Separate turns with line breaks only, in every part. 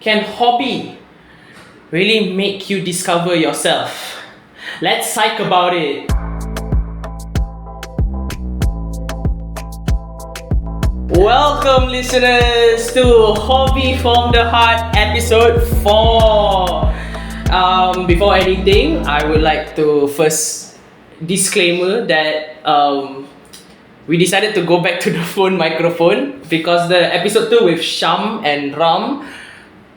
Can hobby really make you discover yourself? Let's psych about it. Welcome listeners to Hobby from the Heart episode 4. Before anything, I would like to first disclaimer that we decided to go back to the phone microphone because the episode 2 with Sham and Ram,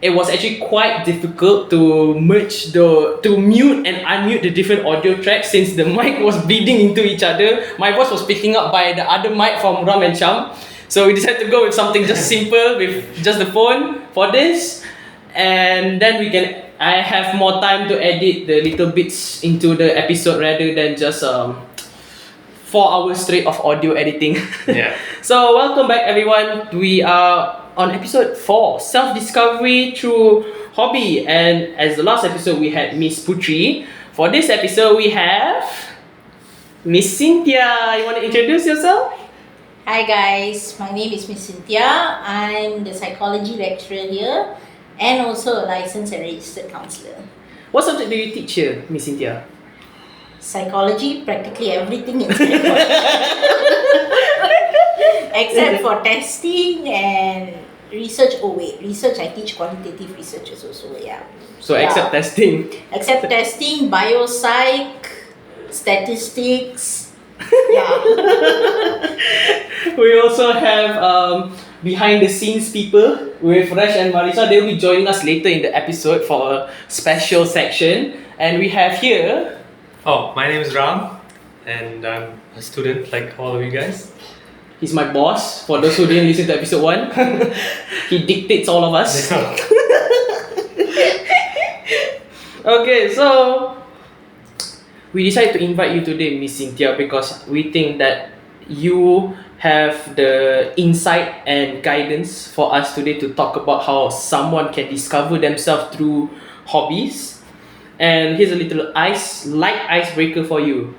it was actually quite difficult to mute and unmute the different audio tracks since the mic was bleeding into each other. My voice was picking up by the other mic from Ram and Sham. So we decided to go with something just simple with just the phone for this. And then I have more time to edit the little bits into the episode rather than just 4 hours straight of audio editing.
Yeah.
So welcome back everyone. We are on episode 4, self-discovery through hobby. And as the last episode we had Miss Putri. For this episode we have Ms Cynthia. You want to introduce yourself?
Hi guys, my name is Ms Cynthia. I'm the psychology lecturer here and also a licensed and registered counsellor.
What subject do you teach here, Ms Cynthia?
Psychology, practically everything in psychology. Except for testing and research. Research, I teach quantitative research also, yeah.
So except testing?
Except testing, biopsych, statistics, yeah.
We also have behind the scenes people with Rash and Marisa. They will be joining us later in the episode for a special section. And we have here...
Oh, my name is Ram and I'm a student like all of you guys.
He's my boss, for those who didn't listen to episode 1. He dictates all of us. Okay, so we decided to invite you today, Miss Cynthia, because we think that you have the insight and guidance for us today to talk about how someone can discover themselves through hobbies. And here's a little light icebreaker for you.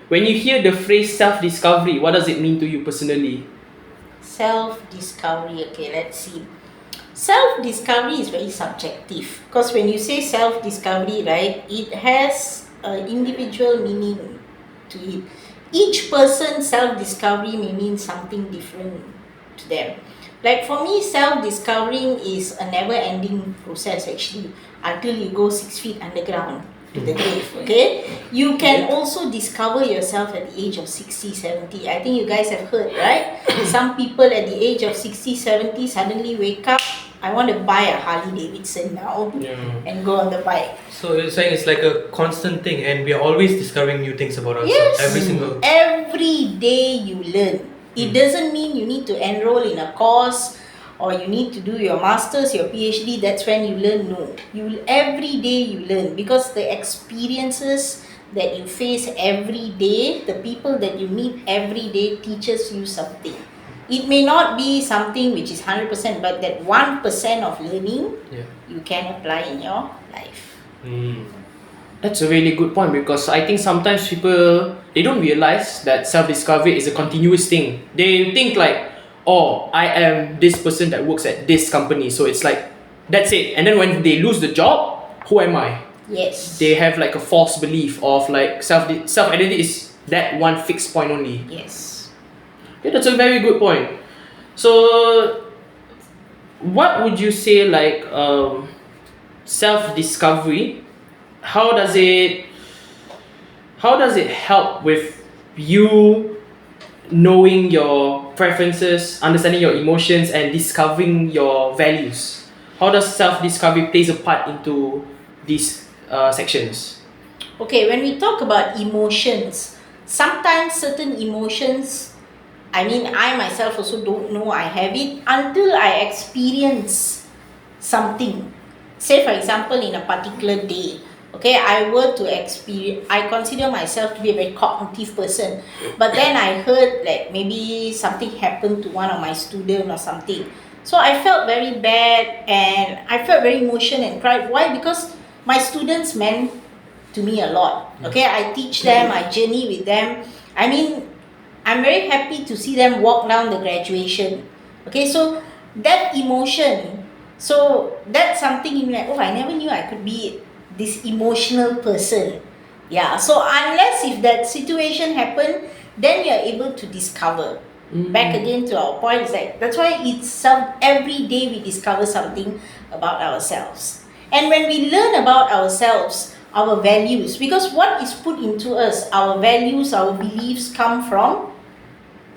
When you hear the phrase self-discovery, what does it mean to you personally?
Self-discovery, okay, let's see. Self-discovery is very subjective because when you say self-discovery, right, it has an individual meaning to it. Each person's self-discovery may mean something different to them. Like for me, self-discovering is a never-ending process actually until you go 6 feet underground to the grave, okay? You can also discover yourself at the age of 60, 70. I think you guys have heard, right? Some people at the age of 60, 70 suddenly wake up, I want to buy a Harley Davidson now and go on the bike.
So you're saying it's like a constant thing and we are always discovering new things about ourselves.
Yes, every day you learn. It doesn't mean you need to enroll in a course or you need to do your masters, your PhD, that's when you learn. No, every day you learn because the experiences that you face every day, the people that you meet every day teaches you something. It may not be something which is 100%, but that 1% of learning you can apply in your life.
That's a really good point because I think sometimes people, they don't realize that self-discovery is a continuous thing. They think like, oh, I am this person that works at this company, so it's like, that's it. And then when they lose the job, who am I?
Yes.
They have like a false belief of like self-identity is that one fixed point only.
Yes.
Yeah, that's a very good point. So, what would you say like self-discovery? How does it help with you knowing your preferences, understanding your emotions, and discovering your values? How does self-discovery plays a part into these sections?
Okay, when we talk about emotions, sometimes certain emotions, I myself also don't know I have it until I experience something. Say for example, in a particular day, okay, I consider myself to be a very cognitive person, but then I heard like maybe something happened to one of my students or something. So I felt very bad and I felt very emotional and cried. Why? Because my students meant to me a lot. Okay, I teach them, I journey with them. I'm very happy to see them walk down the graduation. Okay, so that emotion So that's something you're like, oh, I never knew I could be this emotional person. Yeah. So unless if that situation happened, then you're able to discover. Back again to our point, is like that's why every day we discover something about ourselves. And when we learn about ourselves, our values, because what is put into us, our values, our beliefs come from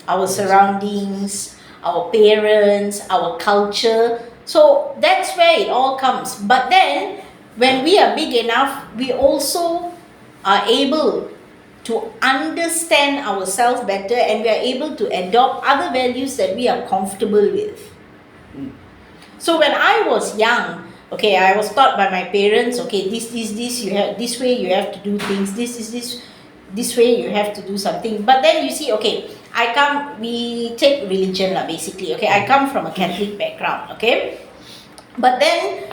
our surroundings, our parents, our culture. So that's where it all comes. But then when we are big enough, we also are able to understand ourselves better, and we are able to adopt other values that we are comfortable with. So when I was young, okay, I was taught by my parents, okay, this, you have this way you have to do things, this way you have to do something. But then you see, okay, we take religion lah, basically, okay, I come from a Catholic background, okay. But then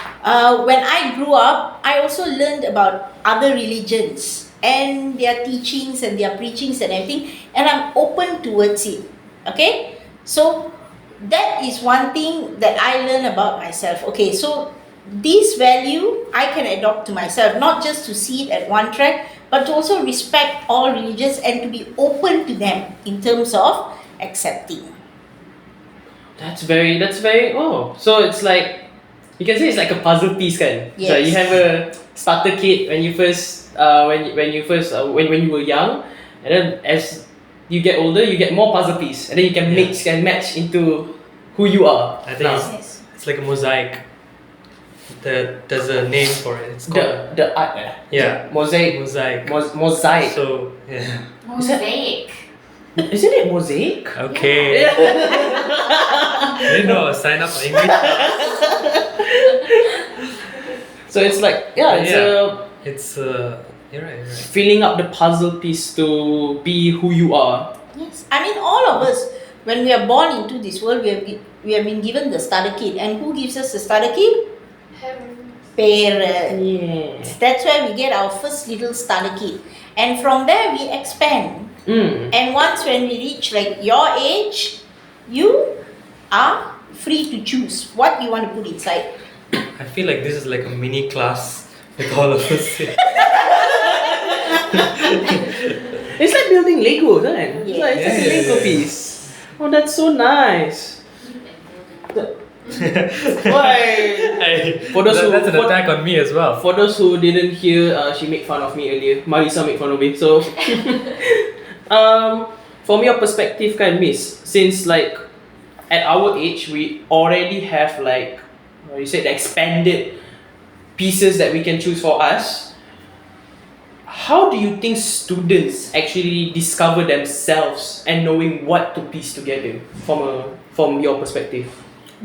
when I grew up, I also learned about other religions and their teachings and their preachings and everything, and I'm open towards it, okay. So that is one thing that I learn about myself. Okay, so this value I can adopt to myself, not just to see it at one track, but to also respect all religions and to be open to them in terms of accepting.
That's very so it's like you can say it's like a puzzle piece kan.
Yes.
So you have a starter kit when you first when you were young, and then as you get older you get more puzzle piece, and then you can mix and match into who you are.
I think it's like a mosaic. There's a name for it. It's called
the art.
Yeah.
Mosaic. Mosaic.
So yeah.
Mosaic.
Isn't it mosaic?
Okay. I didn't know. Sign up for English.
So it's like
it's you're right.
filling up the puzzle piece to be who you are.
Yes, I mean all of us, when we are born into this world, we have been given the starter kit, and who gives us the starter kit? Parents.
Yes.
That's where we get our first little starter kit, and from there we expand. And once when we reach like your age, you are free to choose what you want to put inside.
I feel like this is like a mini class with all of us.
It's like building Legos, right?
Yes.
It's like a Lego piece. Oh, that's so nice. Why? For those
That's an attack on me as well.
For those who didn't hear, she made fun of me earlier. Marisa made fun of me. So, from your perspective, kind Miss, since like at our age we already have like you said expanded pieces that we can choose for us. How do you think students actually discover themselves and knowing what to piece together from your perspective?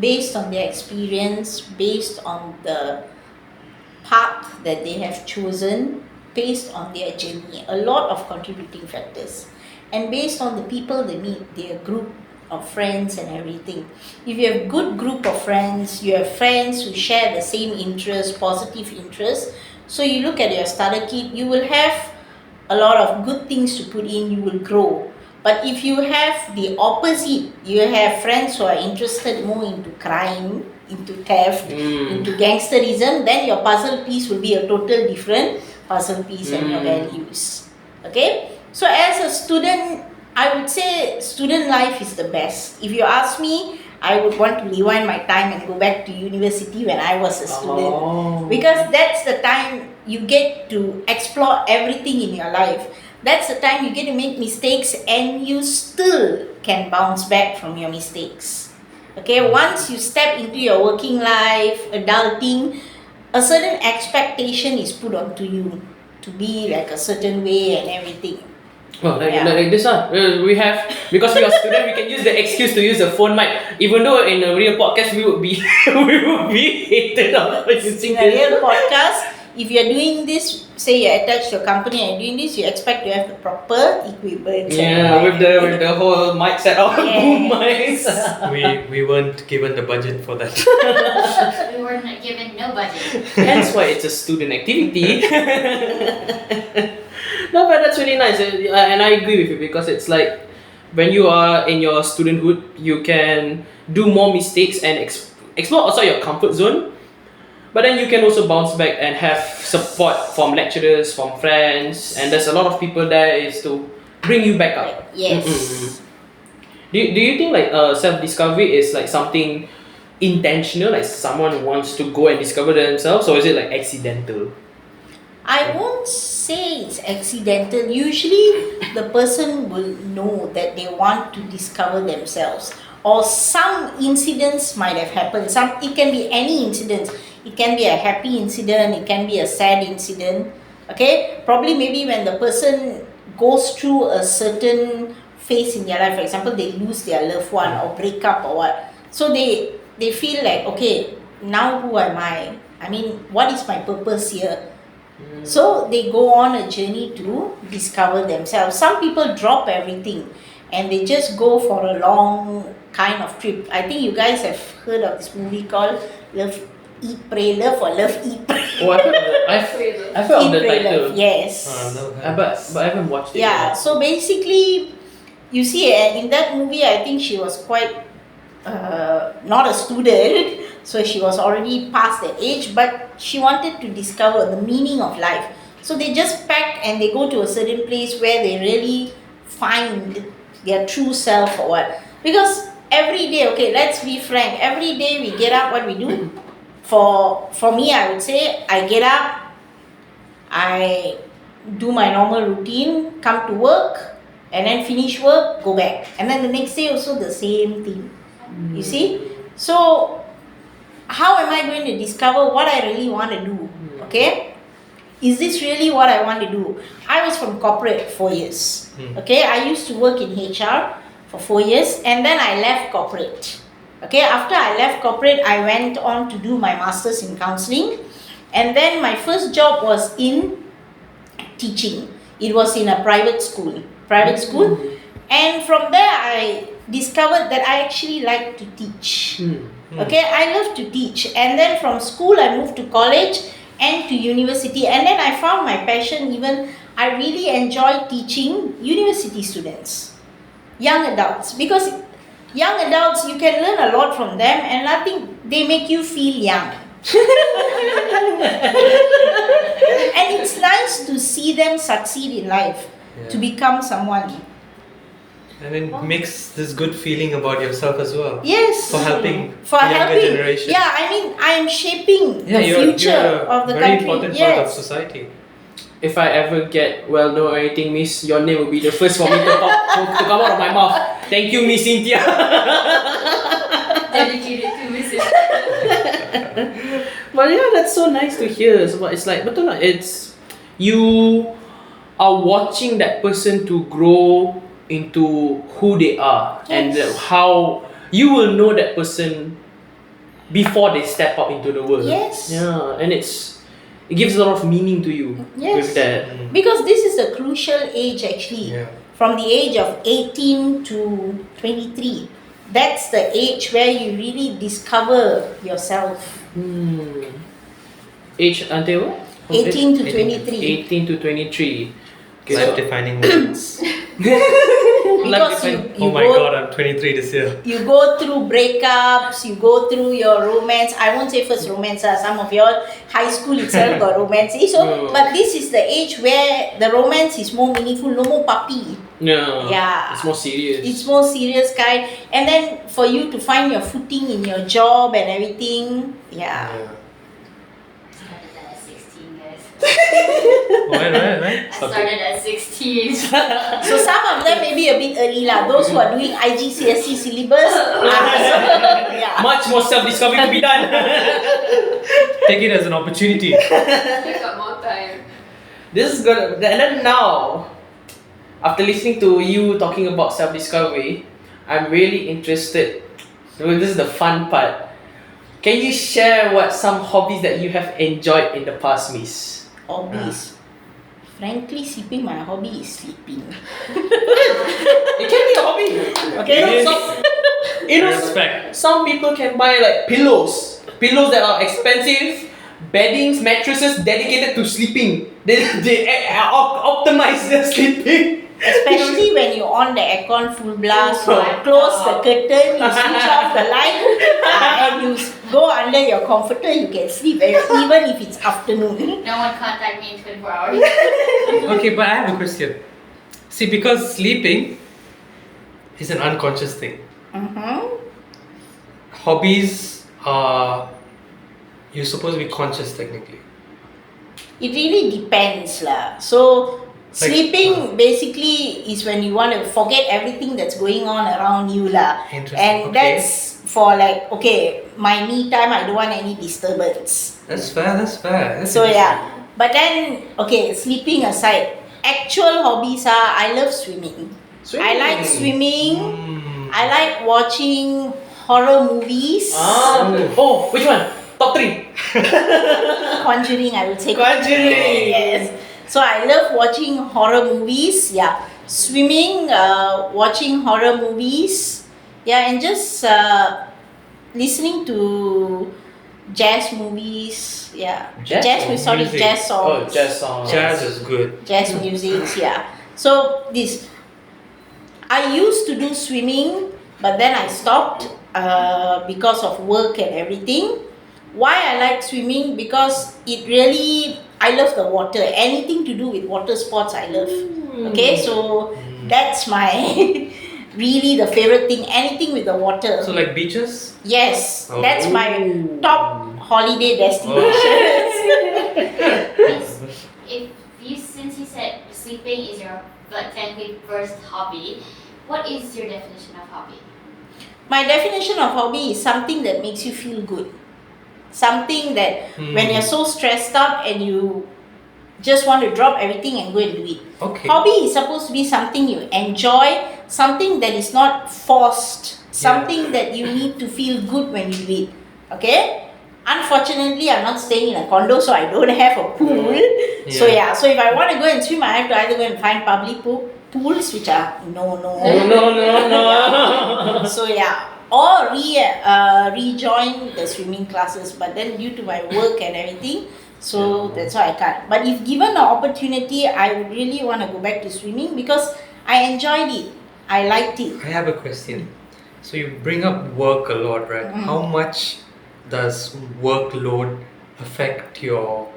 Based on their experience, based on the path that they have chosen, based on their journey, a lot of contributing factors, and based on the people they meet, their group of friends and everything. If you have good group of friends, you have friends who share the same interests, positive interests, so you look at your starter kit, you will have a lot of good things to put in, you will grow. But if you have the opposite, you have friends who are interested more into crime, into theft, into gangsterism, then your puzzle piece will be a total different puzzle piece and your values. Okay? So as a student, I would say student life is the best. If you ask me, I would want to rewind my time and go back to university when I was a student. Because that's the time you get to explore everything in your life. That's the time you get to make mistakes and you still can bounce back from your mistakes. Okay, once you step into your working life, adulting, a certain expectation is put onto you to be like a certain way and everything.
Well, like this we have, because we are students, we can use the excuse to use the phone mic. Even though in a real podcast we would be hated on for using
In a real podcast, if you're doing this, say you're attached to a company and doing this, you expect to have the proper equipment.
Yeah, with the whole mic set up, boom mics.
We weren't given the budget for that.
We were not given no budget.
That's why it's a student activity. No, but that's really nice, and I agree with you, because it's like when you are in your studenthood, you can do more mistakes and explore outside your comfort zone, but then you can also bounce back and have support from lecturers, from friends, and there's a lot of people there is to bring you back up.
Yes.
Do you think like self-discovery is like something intentional, like someone wants to go and discover themselves, or is it like accidental?
I won't say it's accidental. Usually, the person will know that they want to discover themselves, or some incidents might have happened. It can be any incident. It can be a happy incident. It can be a sad incident. Okay, probably maybe when the person goes through a certain phase in their life, for example, they lose their loved one or break up or what. So they feel like, okay, now who am I? I mean, what is my purpose here? So they go on a journey to discover themselves. Some people drop everything and they just go for a long kind of trip. I think you guys have heard of this movie called Love, Eat, Pray, Love, or Love, Eat, Pray.
Oh, I've heard of the
Pray,
title.
Love. Yes.
But I haven't watched it.
Yeah,
yet.
so basically, you see, in that movie, I think she was quite not a student, so she was already past that age, but she wanted to discover the meaning of life. So they just pack and they go to a certain place where they really find their true self or what. Because every day, okay, let's be frank, every day we get up, what we do? For me, I would say, I get up, I do my normal routine, come to work, and then finish work, go back. And then the next day also the same thing. You see? So, how am I going to discover what I really want to do? Okay? Is this really what I want to do? I was from corporate 4 years. Okay? I used to work in HR for 4 years and then I left corporate. Okay? After I left corporate, I went on to do my master's in counseling. And then my first job was in teaching. It was in a private school. And from there, I discovered that I actually like to teach. Okay, I love to teach. And then from school, I moved to college and to university. And then I found my passion even, I really enjoy teaching university students, young adults. Because young adults, you can learn a lot from them and nothing, they make you feel young. And it's nice to see them succeed in life, to become someone.
And it makes this good feeling about yourself as well.
Yes.
For helping the younger generation.
Yeah, I mean, I am shaping the
you're
future of the
very
country.
important part of society.
If I ever get well known or anything, Miss, your name will be the first for me to come out of my mouth. Thank you, Miss Cynthia.
Dedicated to Mrs.
But yeah, that's so nice to hear. So it's like, betul lah, it's you are watching that person to grow into who they are, and how you will know that person before they step out into the world.
Yes.
Yeah, and it gives a lot of meaning to you with that.
Because this is a crucial age actually.
Yeah.
From the age of 18 to 23. That's the age where you really discover yourself.
Age until what?
18 to 23.
18 to 23. Okay,
Life-defining moments.
Because
Oh my god, I'm 23 this year.
you go through breakups, you go through your romance. I won't say first romance, some of your high school itself got romance. So, but this is the age where the romance is more meaningful, no more puppy.
No.
Yeah.
It's more serious.
It's more serious kind. And then for you to find your footing in your job and everything,
Started at 16, guys.
Right.
I started at 16.
So some of them may be a bit early lah. Those who are doing IGCSE syllabus,
Much more self-discovery to be done.
Take it as an opportunity.
I got more time.
This is good. And then now, after listening to you talking about self-discovery, I'm really interested. Well, this is the fun part. Can you share what some hobbies that you have enjoyed in the past, Miss?
hobbies. Frankly speaking, my hobby is sleeping.
It can be a hobby. Okay.
Respect.
Some people can buy like pillows that are expensive, beddings, mattresses dedicated to sleeping. They optimize their sleeping.
Especially when you on the aircon full blast, you close the curtain, you switch off the light, and you go under your comforter, you can sleep even if it's afternoon.
No one contact me in 24 hours.
Okay, but I have a question. See, because sleeping is an unconscious thing. Hobbies are you're supposed to be conscious technically.
It really depends lah. So sleeping basically is when you want to forget everything that's going on around you lah.
Interesting.
And
Okay.
that's for like, okay, my me time, I don't want any disturbance.
That's fair. That's
So
interesting.
yeah. But then, okay, sleeping aside, actual hobbies are, I love swimming. I like swimming. I like watching horror movies.
Oh, which one? Top 3.
Conjuring, I would say.
Conjuring.
Yes. So I love watching horror movies. Yeah. Swimming, watching horror movies. Yeah, and just listening to jazz movies. Yeah.
Jazz
music.
Jazz songs.
Oh, jazz song.
Jazz is good.
Jazz music, yeah. So this, I used to do swimming, but then I stopped because of work and everything. Why I like swimming? Because it really, I love the water. Anything to do with water sports, I love. Okay, so that's my really the favorite thing. Anything with the water.
So like beaches?
Yes,
Oh.
that's my top holiday destination.
Since you said sleeping is your technically first hobby, what is your definition of hobby?
My definition of hobby is something that makes you feel good. Something that when you're so stressed out and you just want to drop everything and go and do it.
Okay.
Hobby is supposed to be something you enjoy, something that is not forced, something that you need to feel good when you do it. Okay? Unfortunately, I'm not staying in a condo, so I don't have a pool. So so if I want to go and swim, I have to either go and find public pools, which are no. So or rejoin the swimming classes, but then due to my work and everything, so that's why I can't. But if given an opportunity, I would really want to go back to swimming because I enjoyed it. I liked it.
I have a question. So you bring up work a lot, right? How much does workload affect your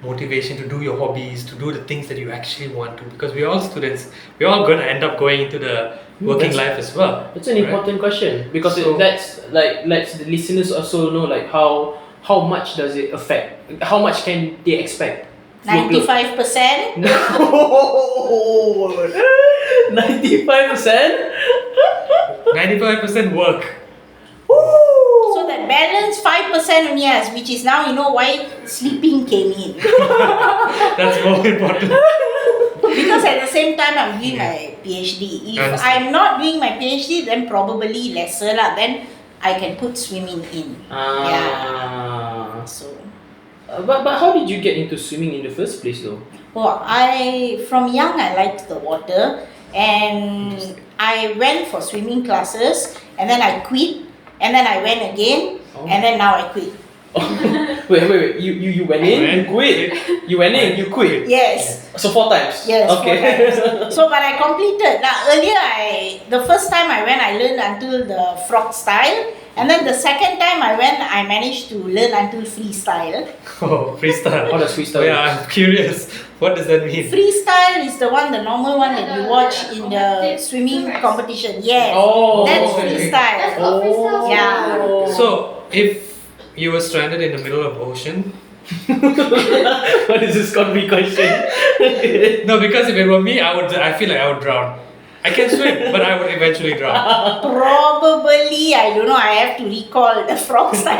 motivation to do your hobbies, to do the things that you actually want to? Because we're all students, we're all going to end up going into the working life as well.
It's an important question because
So-
that's like lets the listeners also know like how much does it affect? How much can they expect?
95%.
No, 95%.
95% work.
So that balance 5% only has, which is now you know why sleeping came in.
That's more important.
Because at the same time I'm doing my PhD. If
Understand.
I'm not doing my PhD, then probably lesser lah. Then I can put swimming in. So
But how did you get into swimming in the first place though?
from young I liked the water, and I went for swimming classes, and then I quit, and then I went again, and then now I quit.
Wait. You went in, you quit. You went in, you quit.
Yes.
So 4 times.
Yes.
Okay.
4 times. So, but I completed. Now, earlier, the first time I went, I learned until the frog style. And then the second time I went, I managed to learn until freestyle.
Oh, freestyle.
How does freestyle
Yeah, I'm curious. What does that mean?
Freestyle is the normal one that you watch in the swimming competition. Yes.
Oh,
That's
okay.
freestyle.
That's called freestyle.
Yeah.
So, if you were stranded in the middle of ocean,
What is this comedy question?
no, because if it were me, I feel like I would drown. I can swim, but I would eventually drown.
Probably, I don't know. I have to recall the frog style.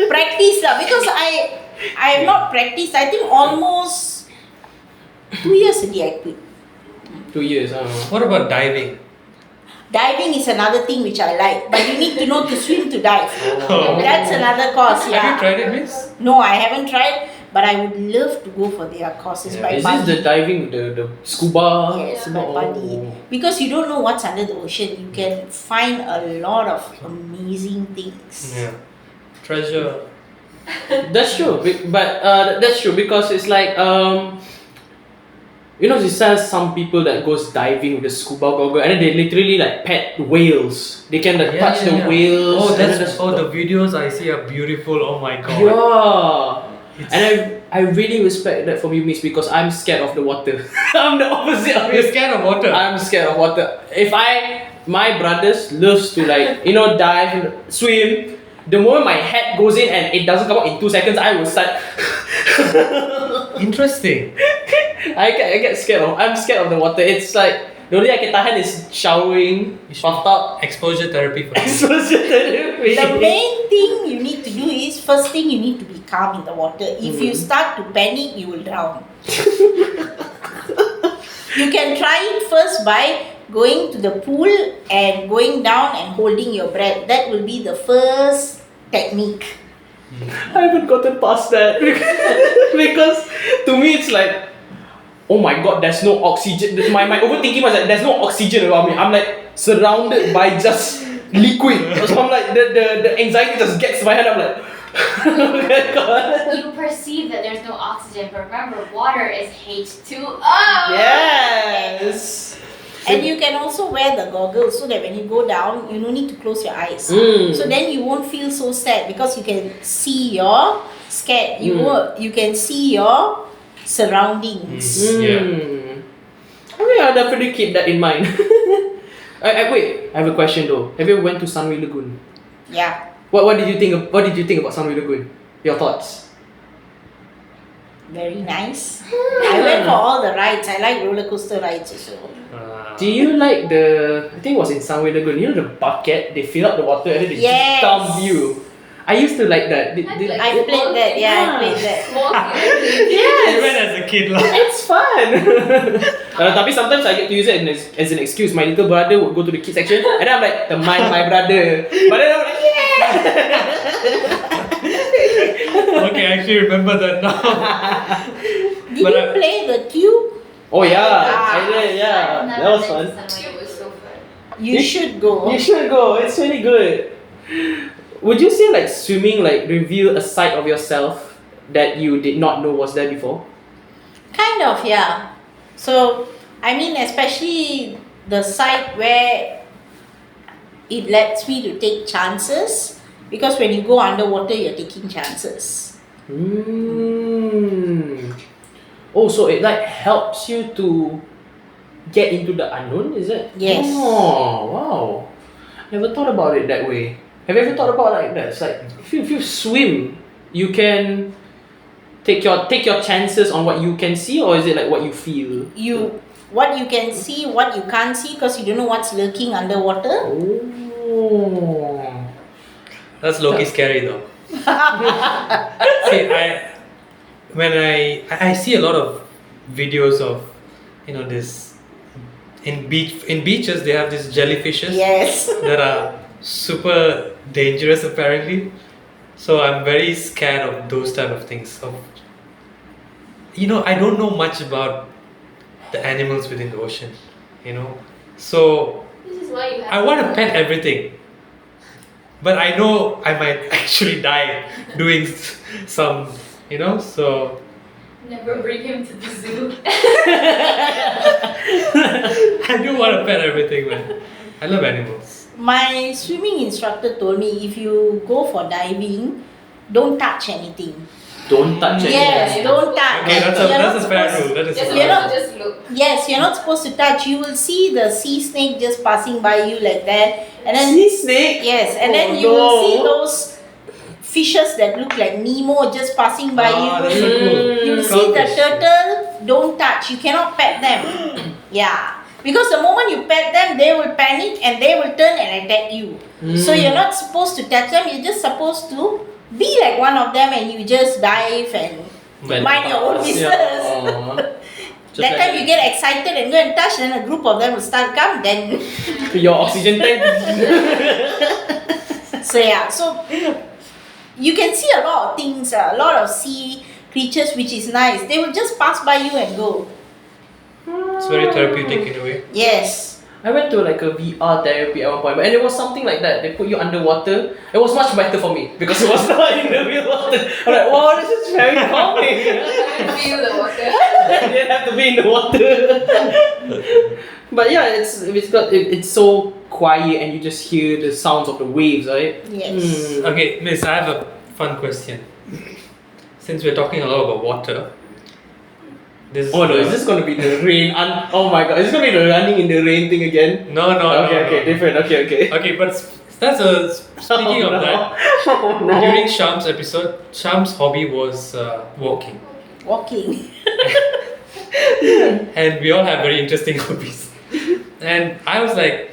Practice lah, because I have not practiced. I think almost 2 years already I quit.
2 years.
What about diving?
Diving is another thing which I like, but you need to know to swim to dive.
Oh.
That's another course.
Have you
Yeah.
tried it, miss?
No, I haven't tried, but I would love to go for their courses by
Is this
buddy.
the diving, the scuba?
Yes, by
Oh.
buddy. Because you don't know what's under the ocean. You can find a lot of amazing things.
Yeah. Treasure.
That's true, but that's true because it's like You know, there's some people that goes diving with the scuba goggle and then they literally like pet whales. They can like touch the whales.
Oh,
and then
the videos I see are beautiful. Oh my god.
Yeah. And I really respect that from you, Miss, because I'm scared of the water. I'm the opposite of
You're
you.
scared of water.
I'm scared of water. My brothers loves to like, dive, swim. The moment my head goes in and it doesn't come out in 2 seconds, I will start.
Interesting.
I'm scared of the water. It's like the only I can tahan is showering, bathtub,
Exposure therapy for you.
exposure therapy.
The main thing you need to do is, first thing you need to be calm in the water. If you start to panic, you will drown. You can try it first by going to the pool and going down and holding your breath. That will be the first technique.
I haven't gotten past that because to me it's like, oh my god, there's no oxygen. My overthinking was like, there's no oxygen around me. I'm like surrounded by just liquid. So I'm like, the anxiety just gets to my head. I'm like, oh my god.
You perceive that there's no oxygen, but remember, water is H2O.
Yes.
And you can also wear the goggles so that when you go down, you don't need to close your eyes. So then you won't feel so sad because you can see your you can see your surroundings.
Okay, I'll definitely keep that in mind. Wait, I have a question though. Have you ever went to Sunway Lagoon?
Yeah.
What did you think about Sunway Lagoon? Your thoughts?
Very nice. I went for all the rides. I like roller coaster rides also.
Do you like I think it was in Sunway Lagoon, you know the bucket, they fill up the water and then they
Yes.
just dump you. I used to like that.
I played that. Yeah, I played that.
You went as a kid lah.
It's fun. Tapi sometimes I get to use it as an excuse. My little brother would go to the kids section and then I'm like, teman my brother. But then I'm like,
Okay, I actually remember that now.
Did you play the cube?
oh yeah,
Ah.
I did, yeah. That was fun.
It was so fun.
You should go.
You should go. It's really good. Would you say like swimming like reveal a side of yourself that you did not know was there before?
Kind of, yeah. So, I mean, especially the side where it lets me to take chances, because when you go underwater, you're taking chances.
Oh, so it like helps you to get into the unknown, is it?
Yes.
Oh, wow. Never thought about it that way. Have you ever thought about like that? It's like if you swim, you can take your chances on what you can see, or is it like what you feel?
What you can see, what you can't see, because you don't know what's lurking underwater.
Oh.
That's low-key scary though. See, when I see a lot of videos of this in beaches they have these jellyfishes
Yes.
that are super dangerous apparently. So I'm very scared of those type of things. I don't know much about the animals within the ocean, So
This is why you have
I want to pet everything. But I know I might actually die doing some, so
never bring him to the zoo.
I do want to pet everything, man. I love animals.
My swimming instructor told me if you go for diving, don't touch anything.
Don't touch it.
Yes, don't touch.
Okay, that's a fair rule. That is a
Just,
fair rule.
just look.
Yes, you're not supposed to touch. You will see the sea snake just passing by you like that, and then
Sea snake?
yes, and then
Oh,
you will
no.
see those fishes that look like Nemo just passing by
That's
you.
so cool.
You will see the
Clownfish.
turtle. Don't touch. You cannot pet them. Yeah, because the moment you pet them, they will panic and they will turn and attack you. So you're not supposed to touch them. You're just supposed to be like one of them, and you just dive and mind your own business. That time you get excited and go and touch, then a group of them will start come, then
Your oxygen tank.
so yeah, so you can see a lot of things, a lot of sea creatures, which is nice. They will just pass by you and go.
It's very therapeutic in a way.
Yes.
I went to like a VR therapy at one point, and it was something like that. They put you underwater. It was much better for me because it was not in the real water. I'm like, wow, this is very calming.
Feel the water.
I didn't have to be in the water. But yeah, it's so quiet, and you just hear the sounds of the waves, right?
Yes.
Okay, Miss, I have a fun question. Since we're talking a lot about water, this
Oh no, is this gonna be the rain? Oh my god, is this gonna be the running in the rain thing again?
No,
Okay, different. Okay.
Okay, but speaking of that, during Sham's episode, Sham's hobby was walking.
Walking.
And we all have very interesting hobbies. And I was like,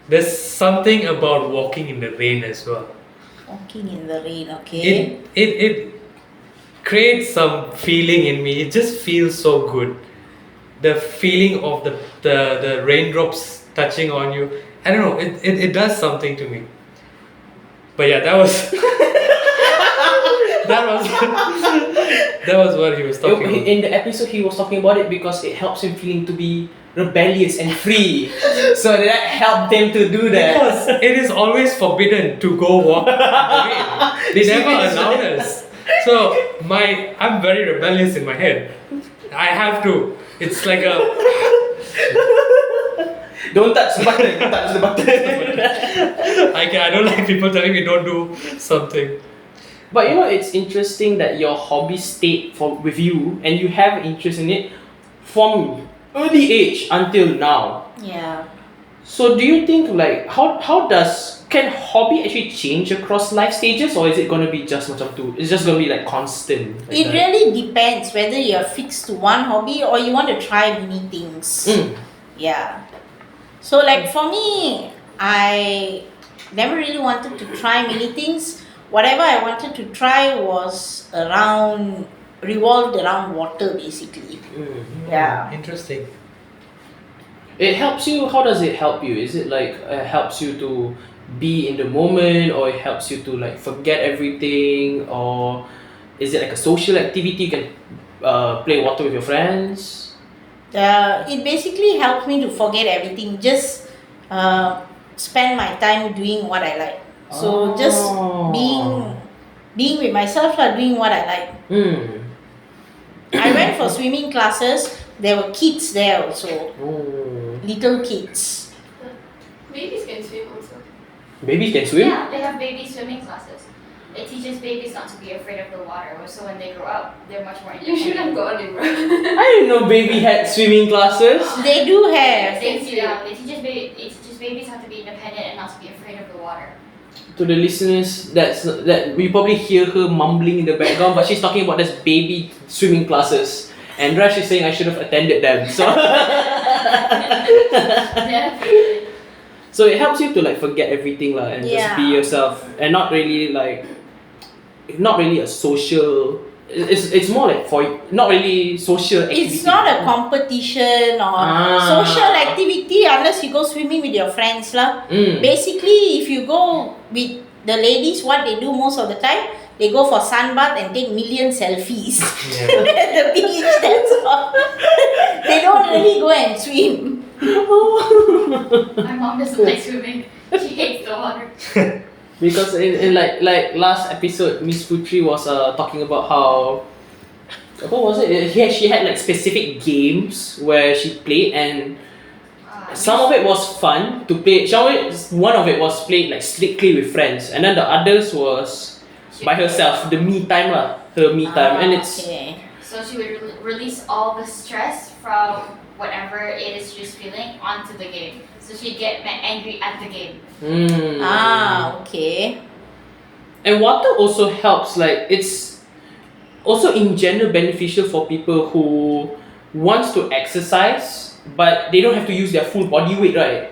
there's something about walking in the rain as well.
Walking in the rain, okay.
It creates some feeling in me. It just feels so good. The feeling of the raindrops touching on you. I don't know, it does something to me. But yeah, that was that was what he was talking about.
In the episode, he was talking about it because it helps him feeling to be rebellious and free. So that helped him to do that.
Because it is always forbidden to go walk in the rain. They never allowed us. So I'm very rebellious in my head. I have to. It's like a.
Don't touch the button. Touch the button.
I don't like people telling me don't do something.
But you know, it's interesting that your hobby stayed with you, and you have interest in it from early age until now.
Yeah.
So do you think like can hobby actually change across life stages, or is it gonna be just it's just gonna be like constant? Like
It
that?
really depends whether you're fixed to one hobby or you want to try many things. Yeah. So like for me, I never really wanted to try many things. Whatever I wanted to try was revolved around water basically. Yeah.
Interesting.
It helps you. How does it help you? Is it like helps you to be in the moment, or it helps you to like forget everything, or is it like a social activity? You can play water with your friends.
It basically helps me to forget everything. Just spend my time doing what I like. So just being with myself, doing what I like. I went for swimming classes. There were kids there also. Little kids.
Babies can swim also.
Babies can swim.
Yeah, they have baby swimming classes. It teaches babies not to be afraid of the water, so when they grow up, they're much more
You
independent.
should have gone in, bro.
I didn't know baby had swimming classes.
They do have.
It teaches babies how to be independent and not to be afraid of the water.
To the listeners, that we probably hear her mumbling in the background, but she's talking about this baby swimming classes. And Rash is saying I should have attended them. So
Definitely.
so it helps you to like forget everything and just be
Yeah.
yourself, and not really a social. It's more like for not really social activity.
It's not a competition or social activity unless you go swimming with your friends lah. Basically, if you go with the ladies, what they do most of the time, they go for sunbath and take million selfies at the beach. That's all. They don't really go and swim.
My mom doesn't like swimming. She hates the water.
Because in like last episode, Miss Putri was talking about how what was it? She had like specific games where she played, and some of it was fun to play. One of it was played like strictly with friends, and then the others was by herself. The me time her me time, and it's
Okay.
So she would release all the stress from whatever it is she's feeling onto the game. So she'd get angry at the game.
Okay.
And water also helps. Like it's also in general beneficial for people who wants to exercise, but they don't have to use their full body weight, right?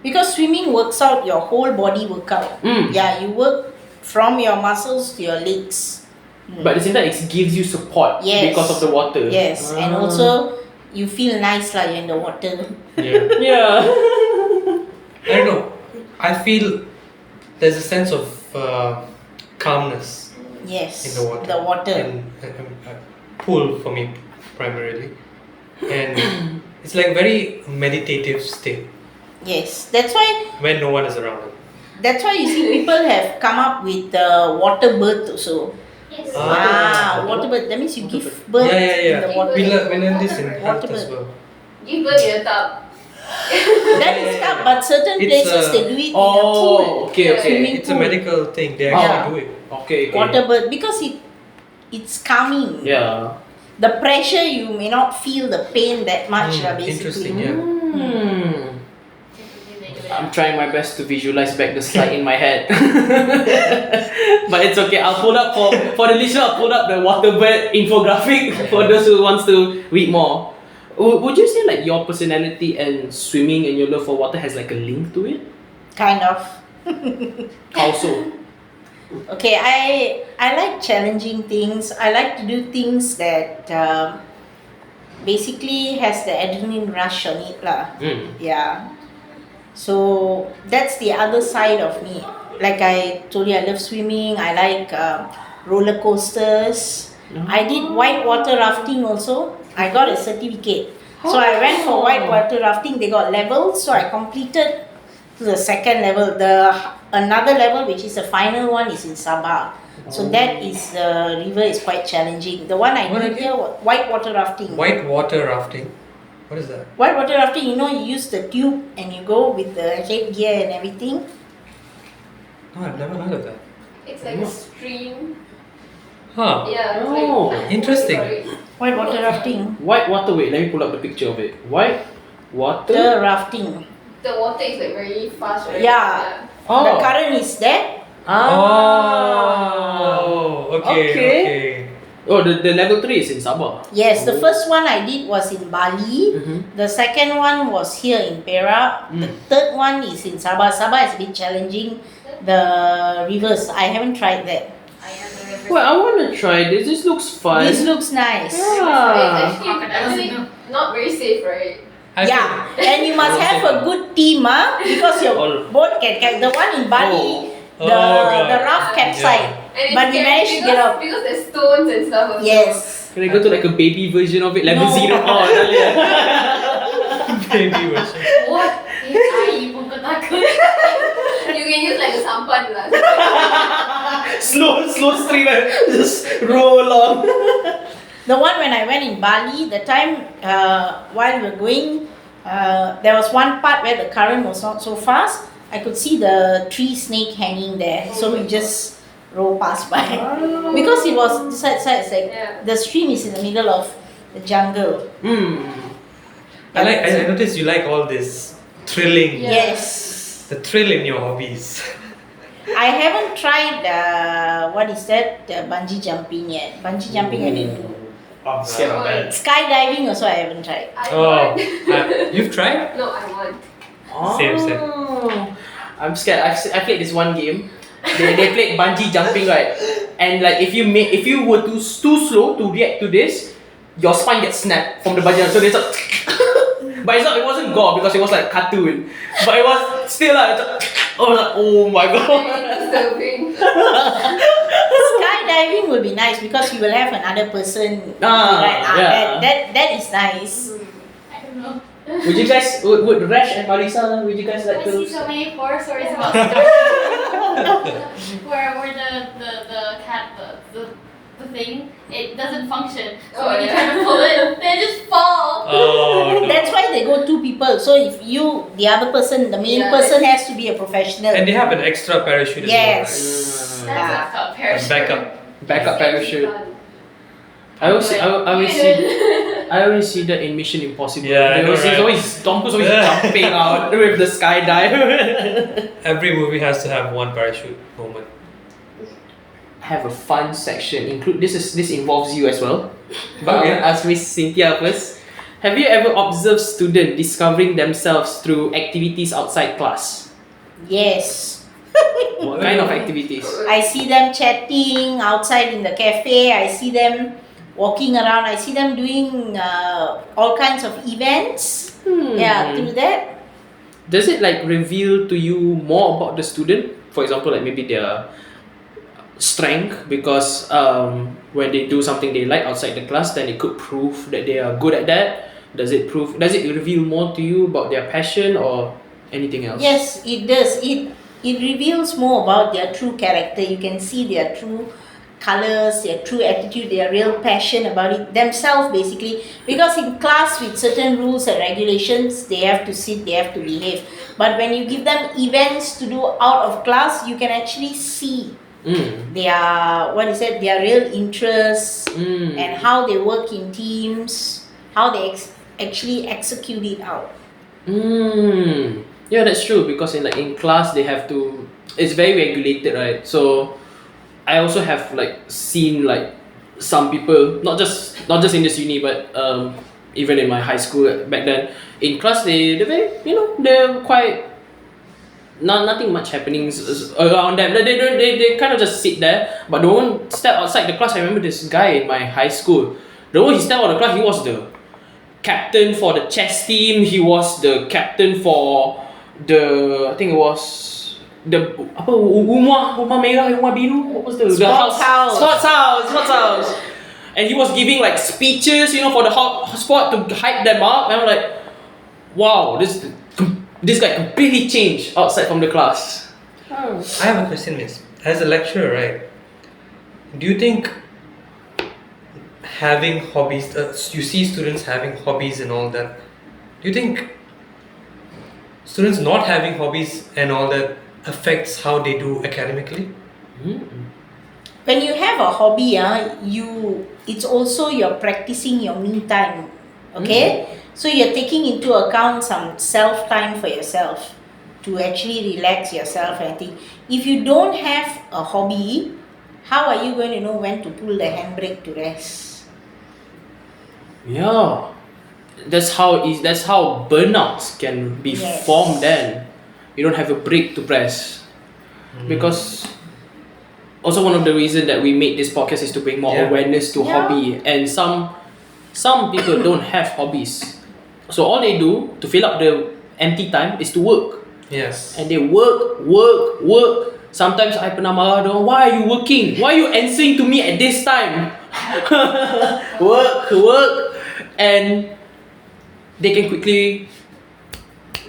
Because swimming works out your whole body workout. Yeah, you work from your muscles to your legs.
But at the same time, it gives you support because of the water.
Yes, and also you feel nice like you're in the water.
Yeah.
I don't know. I feel there's a sense of calmness
Yes,
in the water.
The water.
And pool for me primarily. And It's like very meditative state
Yes, that's why
when no one is around.
you see people have come up with the water birth also.
Yes.
Water birth. That means you give birth in the water.
We learn this in health
Water
as
birth.
well.
Give birth in a tub.
That is tough, but certain
It's,
places they do it in a pool.
okay.
Swimming
It's a
pool.
medical thing. They
Yeah.
actually do it.
Okay.
Water birth because it's calming.
Yeah.
The pressure you may not feel the pain that much basically.
Interesting, yeah.
I'm trying my best to visualize back the slide in my head. But it's okay. I'll pull up for the listener. I'll pull up the waterbird infographic for those who wants to read more. Would you say like your personality and swimming and your love for water has like a link to it?
Kind of.
How so?
Okay, I like challenging things. I like to do things that basically has the adrenaline rush on it lah. Yeah. So that's the other side of me. Like I told you, I love swimming. I like roller coasters. I did whitewater rafting also. I got a certificate. So I went for whitewater rafting. They got levels. So I completed to the second level. Another level, which is the final one, is in Sabah. So that is the river is quite challenging. The one I did here, whitewater rafting.
Whitewater rafting. What is that?
Whitewater rafting, you use the tube and you go with the headgear and everything.
No, I've never heard of that.
It's like a stream.
Huh.
Yeah. It's
Oh.
like,
Interesting.
sorry.
Whitewater rafting.
White water. Wait, let me pull up the picture of it. White water.
The rafting.
The water is like very fast, right?
Yeah. The current is there.
Oh. Okay.
Oh, the level 3 is in Sabah.
Yes, the first one I did was in Bali.
Mhm.
The second one was here in Perak. The third one is in Sabah. Sabah is a bit challenging. The rivers, I haven't tried that.
Well, I want to try this. This looks fun.
This looks nice.
It's
Yeah.
actually not very safe, right?
Yeah, and you must have a good team, because your boat can catch. The one in Bali,
God.
the raft capsized.
And
But we managed to get out.
because there's stones and stuff. Also.
Yes.
Can I go to like a baby version of it? Level
No.
0? Oh, really?
Baby version.
What? Air pun kau takut.
You can use like a sampan lah.
slow stream. Just roll on.
The one when I went in Bali, the time while we were going, there was one part where the current was not so fast. I could see the tree snake hanging there, so we just row past by. Because it was this side, it's like the stream is in the middle of the jungle.
I noticed you like all this thrilling.
Yes.
The thrill in your hobbies.
I haven't tried what is that bungee jumping yet. Bungee jumping I didn't do.
I'm scared of that.
Skydiving also I haven't tried.
I
Oh,
want.
you've tried?
No, I want.
Same.
I'm scared. I played this one game. They played bungee jumping, right? And like if you were too slow to react to this, your spine gets snapped from the bungee. So there's a but it wasn't gore because it was like cartoon. But it was still like oh my god.
Very disturbing.
Skydiving will be nice because you will have another person. That is nice.
I don't know.
Would you guys would Rash and Marisa? Would you guys like
I see
to?
so many horror stories about where the cat the thing it doesn't function. So when you try to pull it, they just fall.
Oh, no.
That's why they go two people. So if you, the other person, the main person has to be a professional.
And they have an extra parachute
Yes.
as well,
That's a
right?
parachute.
Backup parachute. I always see that in Mission Impossible.
Yeah, I know, right?
Tom Cruise always jumping out with the skydive.
Every movie has to have one parachute moment.
Have a fun section. This involves you as well. But I'm gonna ask Ms Cynthia first. Have you ever observed students discovering themselves through activities outside class?
Yes.
What kind of activities?
I see them chatting outside in the cafe. I see them walking around. I see them doing all kinds of events. Yeah, through that.
Does it like reveal to you more about the student? For example, like maybe their strength, because when they do something they like outside the class, then it could prove that they are good at that. Does it reveal more to you about their passion or anything else?
Yes, it does. It reveals more about their true character. You can see their true colors, their true attitude, their real passion about it themselves basically. Because in class with certain rules and regulations, they have to sit, they have to behave. But when you give them events to do out of class, you can actually see their real interests and how they work in teams, how they actually execute it out.
Yeah, that's true because in class they have to. It's very regulated, right? So I also have seen some people, not just in this uni, but even in my high school back then. In class, they're very, they're quite nothing much happening around them. They kind of just sit there, but the moment step outside the class, I remember this guy in my high school. The moment he stepped out of the class, he was the captain for the chess team. He was the captain for I think it was the rumah merah, rumah biru. What was the
Sports house.
Sports house. And he was giving speeches, for the sport to hype them up. And I'm like, wow, this guy completely changed outside from the class.
I have a question, Miss. As a lecturer, right? Do you think having hobbies, you see students having hobbies and all that, do you think students not having hobbies and all that affects how they do academically?
When you have a hobby, it's also you're practicing your me time. Okay? So you're taking into account some self time for yourself to actually relax yourself and think. If you don't have a hobby, how are you going to know when to pull the handbrake to rest?
Yeah. That's how burnouts can be formed then. You don't have a brake to press. Because also one of the reasons that we made this podcast is to bring more awareness to hobby. And some people don't have hobbies. So all they do to fill up the empty time is to work.
Yes.
And they work. Sometimes I pernah marah dong, why are you working? Why are you answering to me at this time? work. And they can quickly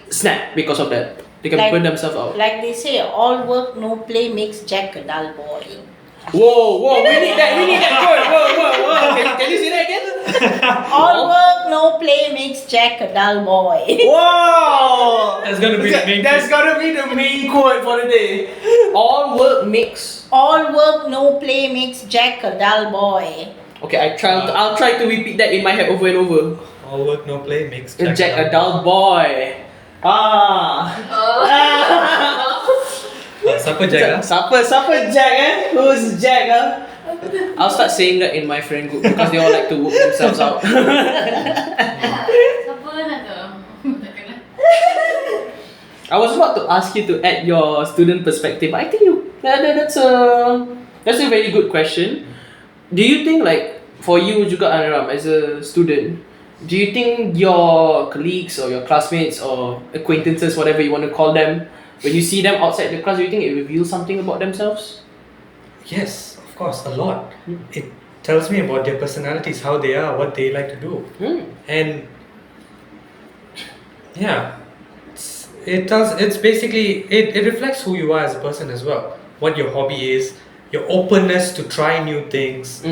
snap because of that. They can burn themselves out.
Like they say, all work, no play makes Jack a dull boy.
Whoa, we need that word. Whoa. Can you say that again?
All work, no play makes Jack a dull boy.
Whoa!
That's gonna be the main
That's gonna be the main quote for the day. All work,
no play makes Jack a dull boy.
Okay, I'll try to repeat that in my head over and over.
All work, no play makes
Jack a dull boy.
Siapa Jack?
Siapa Jack Who's Jack I'll start saying that in my friend group because they all like to work themselves out. I was about to ask you to add your student perspective. I think that's a very good question. Do you think for you juga Anaram as a student, do you think your colleagues or your classmates or acquaintances, whatever you want to call them, when you see them outside the class, do you think it reveals something about themselves?
Yes, of course, a lot. It tells me about their personalities, how they are, what they like to do. And it reflects who you are as a person as well. What your hobby is, your openness to try new things,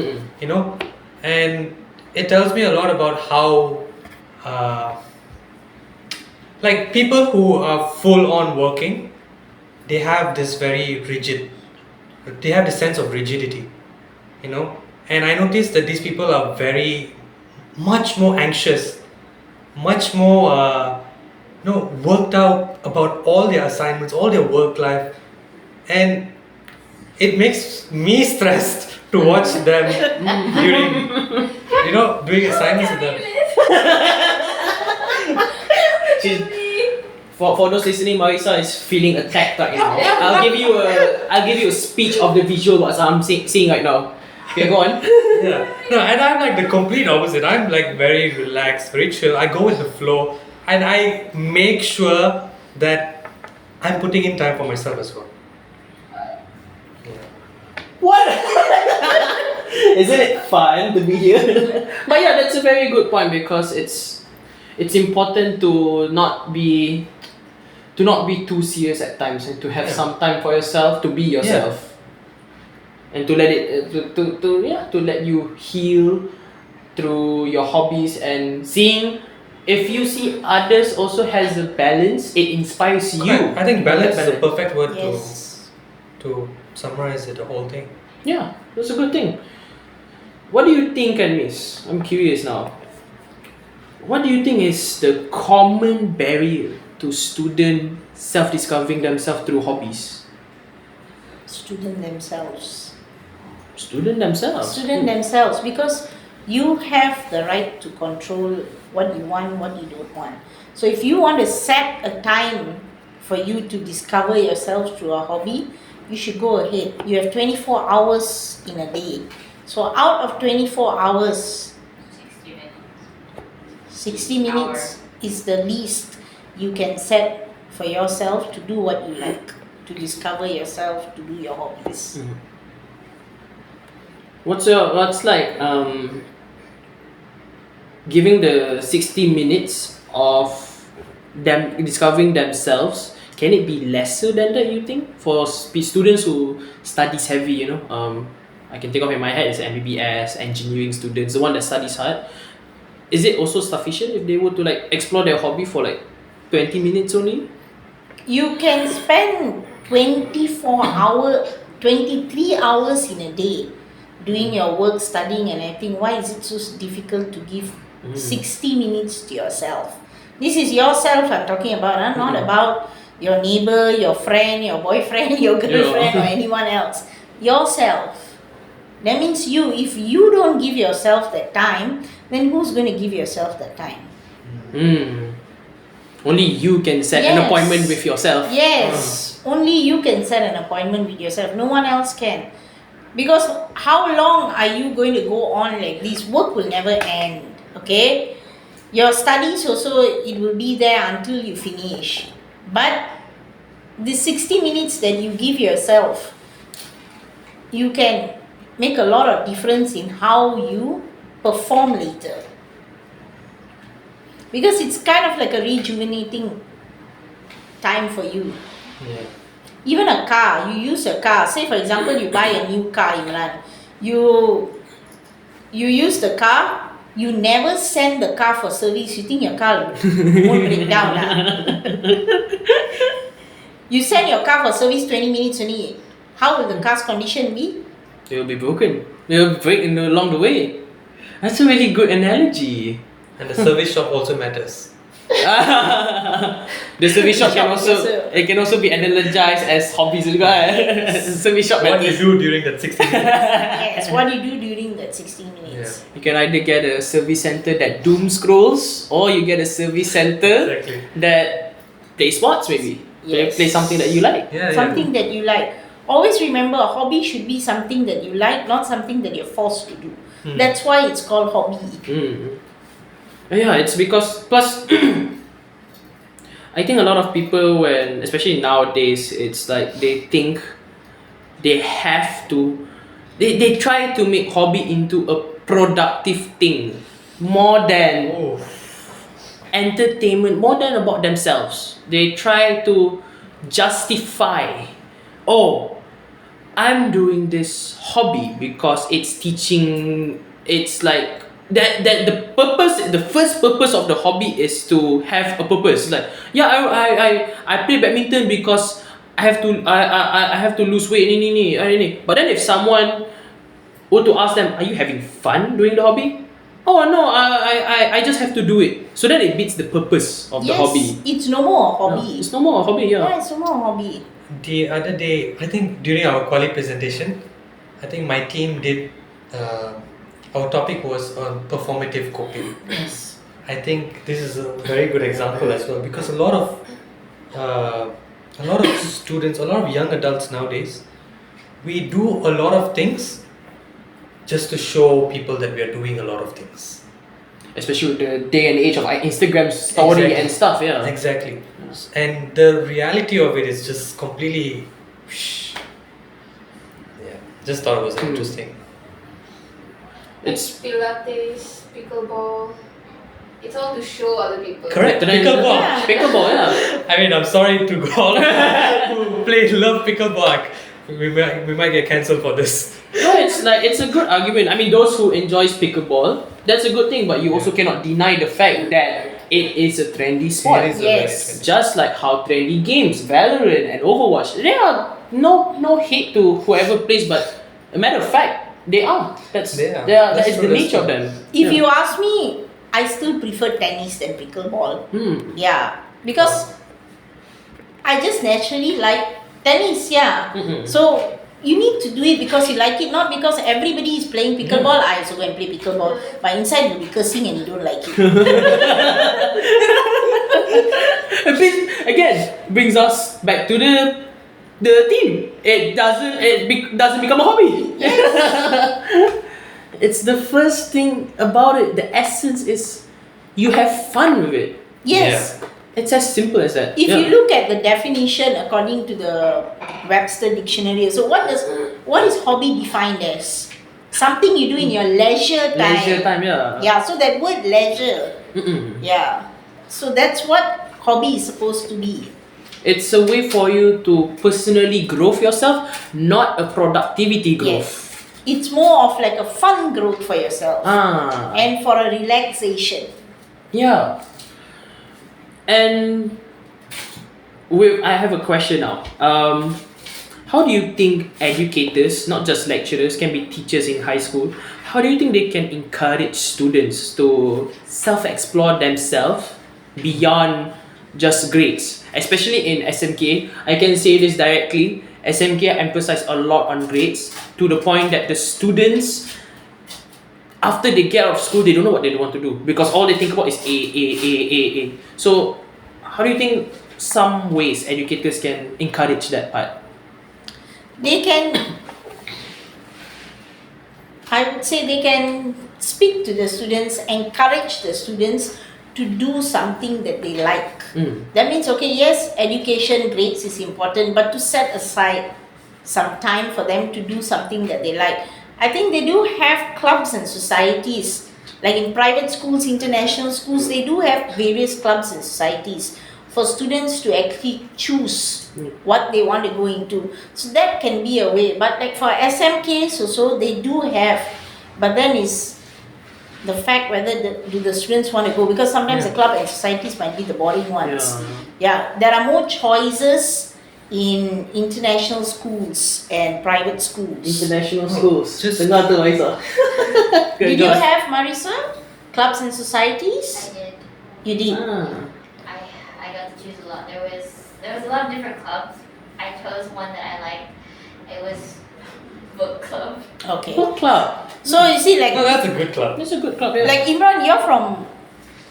and it tells me a lot about how people who are full on working, they have this sense of rigidity, and I noticed that these people are much more anxious, much more worked out about all their assignments, all their work life, and it makes me stressed to watch them during doing assignments with them.
For those listening, Marisa is feeling attacked right now. I'll give you a speech of the visual what I'm seeing right now. Okay, go on.
Yeah. No, and I'm the complete opposite. I'm very relaxed, very chill. I go with the flow, and I make sure that I'm putting in time for myself as well.
What? Isn't it fun to be here? But yeah, that's a very good point because it's important to not be too serious at times and to have some time for yourself, to be yourself, and to let it to let you heal through your hobbies, and seeing if you see others also has a balance, it inspires you.
Correct. I think balance is the perfect word
Yes.
to summarize it, the whole thing.
Yeah, that's a good thing. What do you think, Miss? I'm curious now. What do you think is the common barrier to student self-discovering themselves through hobbies?
Student themselves.
Student themselves.
Student themselves, because you have the right to control what you want, what you don't want. So if you want to set a time for you to discover yourself through a hobby, you should go ahead. You have 24 hours in a day. So out of 24 hours,
60 minutes.
60 minutes is the least you can set for yourself to do what you like, to discover yourself, to do your hobbies.
What's like giving the 60 minutes of them discovering themselves? Can it be lesser than that, you think, for students who studies heavy? I can think of in my head is MBBS, engineering students, the one that studies hard. Is it also sufficient if they were to like explore their hobby for like 20 minutes only?
You can spend 23 hours in a day doing your work, studying and everything. Why is it so difficult to give 60 minutes to yourself? This is yourself I'm talking about, not about your neighbor, your friend, your boyfriend, your girlfriend, or anyone else. Yourself. That means you. If you don't give yourself that time, then who's going to give yourself that time?
Only you can set an appointment with yourself.
Yes. Only you can set an appointment with yourself. No one else can. Because how long are you going to go on like this? Work will never end. Okay? Your studies also, it will be there until you finish. But the 60 minutes that you give yourself, you can make a lot of difference in how you perform later. Because it's kind of like a rejuvenating time for you.
Yeah.
Even a car, you use a car. Say for example, you buy a new car, Imran. You use the car, you never send the car for service. You think your car won't break down. You send your car for service 20 minutes only. How will the car's condition be?
It will be broken. It will break along the way. That's a really good analogy.
And the service shop also matters.
The service shop can also be analogized as hobbies juga. Service shop
What you
matters.
do during that 60 minutes.
Yes, what do you do during that 16 minutes?
You can either get a service center that doom scrolls, or you get a service center
Exactly.
that plays sports, maybe.
Yes.
Play something that you like.
Yeah,
Something that you like. Always remember, a hobby should be something that you like, not something that you're forced to do. That's why it's called hobby.
Yeah, it's because plus I think a lot of people, when especially nowadays, it's like they think they have to they try to make hobby into a productive thing more than
Oh.
entertainment, more than about themselves. They try to justify, I'm doing this hobby because it's teaching. It's like that the first purpose of the hobby is to have a purpose. Like, I play badminton because I have to lose weight. But then if someone were to ask them, are you having fun doing the hobby? Oh no, I just have to do it. So then it beats the purpose of the hobby.
It's no more a hobby.
It's no more a hobby,
Yeah, it's no more a hobby.
The other day, I think during our quali presentation, I think my team did. Our topic was on performative coping.
Yes.
I think this is a very good example as well, because a lot of students, a lot of young adults nowadays, we do a lot of things just to show people that we are doing a lot of things.
Especially with the day and age of Instagram story
Exactly.
and stuff, yeah.
Exactly. And the reality of it is just completely. Yeah. Just thought it was interesting.
It's
Pilates, pickleball. It's all to show other people.
Correct. Pickleball.
Yeah.
Pickleball, yeah.
I mean, I'm sorry to all who love pickleball. We might get cancelled for this.
No, it's a good argument. I mean, those who enjoys pickleball, that's a good thing. But you also cannot deny the fact that it is a trendy sport.
It is a
Yes.
very trendy.
Just like how trendy games, Valorant and Overwatch, they are no hate to whoever plays, but a matter of fact, they are. That
That's
is
true,
the
that's
nature of
true.
them.
If
Yeah.
you ask me, I still prefer tennis than pickleball. Yeah, because I just naturally like tennis. Yeah.
Mm-mm.
So you need to do it because you like it, not because everybody is playing pickleball. I also go and play pickleball. But inside you'll be cursing and you don't like it.
Again, brings us back to the theme. It doesn't become a hobby. It's the first thing about it. The essence is you have fun with it.
Yes.
It's as simple as that.
If you look at the definition according to the Webster dictionary, so what is hobby defined as? Something you do in your leisure time.
Leisure time, yeah.
Yeah, so that word leisure.
Mm-mm.
Yeah. So that's what hobby is supposed to be.
It's a way for you to personally grow yourself, not a productivity growth.
Yes. It's more of like a fun growth for yourself. And for a relaxation.
Yeah. And I have a question now. How do you think educators, not just lecturers, can be teachers in high school? How do you think they can encourage students to self-explore themselves beyond just grades? Especially in SMK, I can say this directly. SMK emphasize a lot on grades to the point that the students, after they get out of school, they don't know what they want to do because all they think about is A. So, how do you think some ways educators can encourage that part?
They can, I would say they can speak to the students, encourage the students to do something that they like. That means, okay, yes, education, grades is important, but to set aside some time for them to do something that they like. I think they do have clubs and societies. Like in private schools, international schools, they do have various clubs and societies for students to actually choose what they want to go into. So that can be a way. But like for SMKs also, they do have, but then is the fact whether do the students want to go, because sometimes the club and societies might be the boring ones. Yeah, there are more choices in international schools and private schools.
International schools.
Just-
Dengar tu, Aisyah.
Did you have, Marisa, clubs and societies?
I did.
You did.
I got to choose a lot. There was a lot of different clubs. I chose one that I liked. It was book club.
Okay.
Book club.
So you see, like
No, that's a good club.
That's a good club, yeah.
like Imran, you're from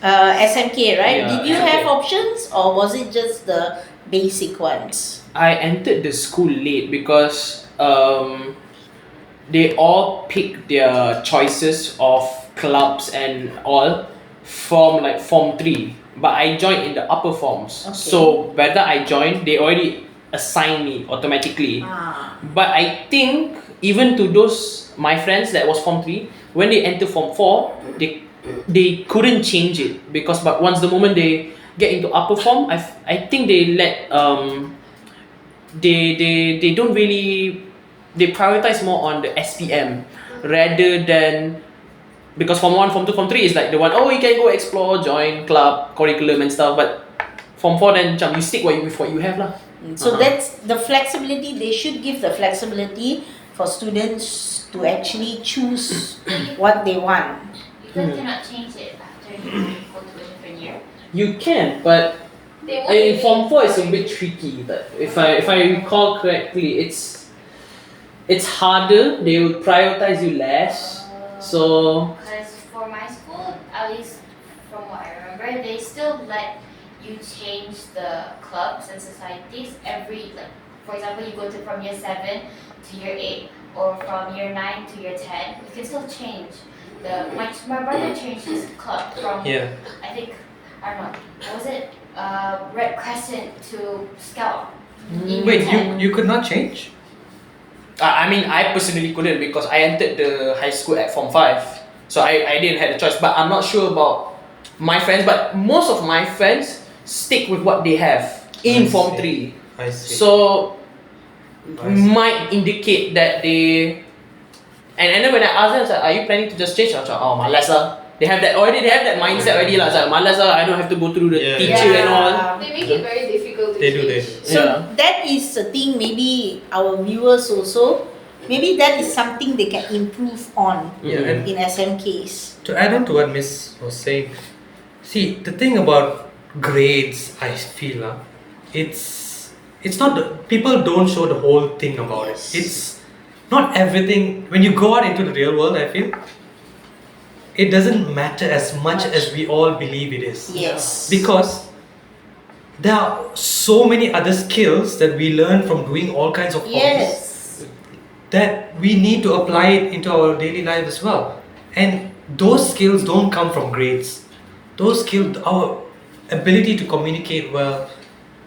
SMK, right?
Yeah,
Did you
SMK.
have options or was it just the basic ones?
I entered the school late because they all picked their choices of clubs and all from like Form 3. But I joined in the upper forms.
Okay.
So whether I joined, they already assigned me automatically. But I think even to those my friends that was Form 3, when they enter Form 4, they couldn't change it because but once the moment they get into upper form, I think they let they don't really, they prioritize more on the SPM rather than, because Form 1, Form 2, Form 3 is like the one, oh you can go explore, join club, curriculum and stuff, but Form 4 then macam you stick with what you have lah.
So that's the flexibility. They should give the flexibility for students to actually choose what they want.
You guys cannot change it after you go to a different year.
You can, but
They won't
in
really-
Form 4 it's a bit tricky. But if I recall correctly, it's harder. They will prioritize you less. So
Because for my school, at least from what I remember, they still let you change the clubs and societies every, like, for example, you go to from year 7 to year 8 or from year 9 to year 10, you can still change. My brother changed his club from,
Yeah.
I think, I don't know, what was it? Red Crescent to Scout. in
Wait,
year 10.
you could not change?
I mean I personally couldn't because I entered the high school at Form 5. So I didn't have a choice. But I'm not sure about my friends, but most of my friends stick with what they have in
I
Form
see.
3.
I see.
So
I see.
might indicate that they and then when I ask them, I was like, are you planning to just change? I was like, oh malas lah. They have that mindset already lah. It's like malas lah, I don't have to go through the
Yeah,
teacher and all.
They make it very difficult to
They do.
change.
So
Yeah.
that is a thing. Maybe our viewers also. Maybe that is something they can improve on
Yeah, and
in SMKs.
to add on to what Miss was saying, see the thing about grades, I feel it's not people don't show the whole thing about it. It's not everything. When you go out into the real world, I feel it doesn't matter as much as we all believe it is.
Yes.
Because there are so many other skills that we learn from doing all kinds of hobbies
Yes.
that we need to apply it into our daily life as well. And those skills don't come from grades. Those skills, our ability to communicate well.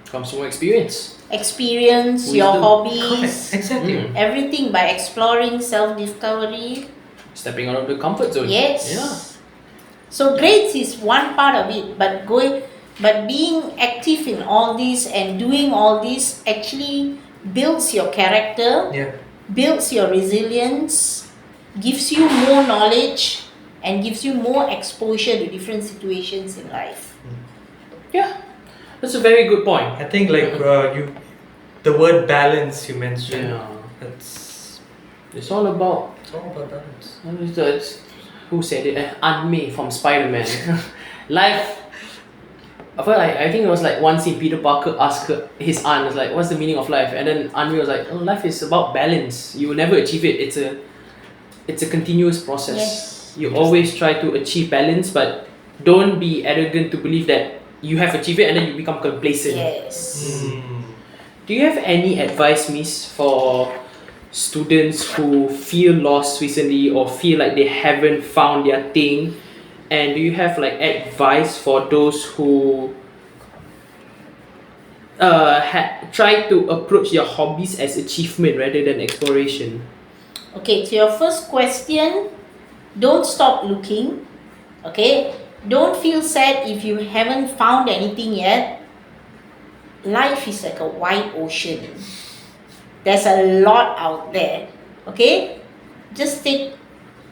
Comes from experience.
Experience, your
Wisdom.
hobbies,
Exactly.
Mm.
everything by exploring, self-discovery.
Stepping out of the comfort zone.
Yes.
Yeah.
So grades is one part of it, but being active in all this and doing all this actually builds your character,
Yeah.
builds your resilience, gives you more knowledge, and gives you more exposure to different situations in life.
Yeah. That's a very good point.
I think like the word balance you mentioned.
Yeah.
It's
It's all about
all about balance.
who said it? Aunt May from Spider-Man. Life. I think it was like one scene Peter Parker asked his aunt, was like, what's the meaning of life? And then Aunt May was like, oh, life is about balance. You will never achieve it. It's a continuous process.
Yes.
You always try to achieve balance, but don't be arrogant to believe that you have achieved it and then you become complacent.
Yes.
Do you have any advice, Miss, for students who feel lost recently or feel like they haven't found their thing? And do you have like advice for those who try to approach their hobbies as achievement rather than exploration?
Okay, to your first question, don't stop looking. Okay, don't feel sad if you haven't found anything yet. Life is like a wide ocean. There's a lot out there. Okay, just take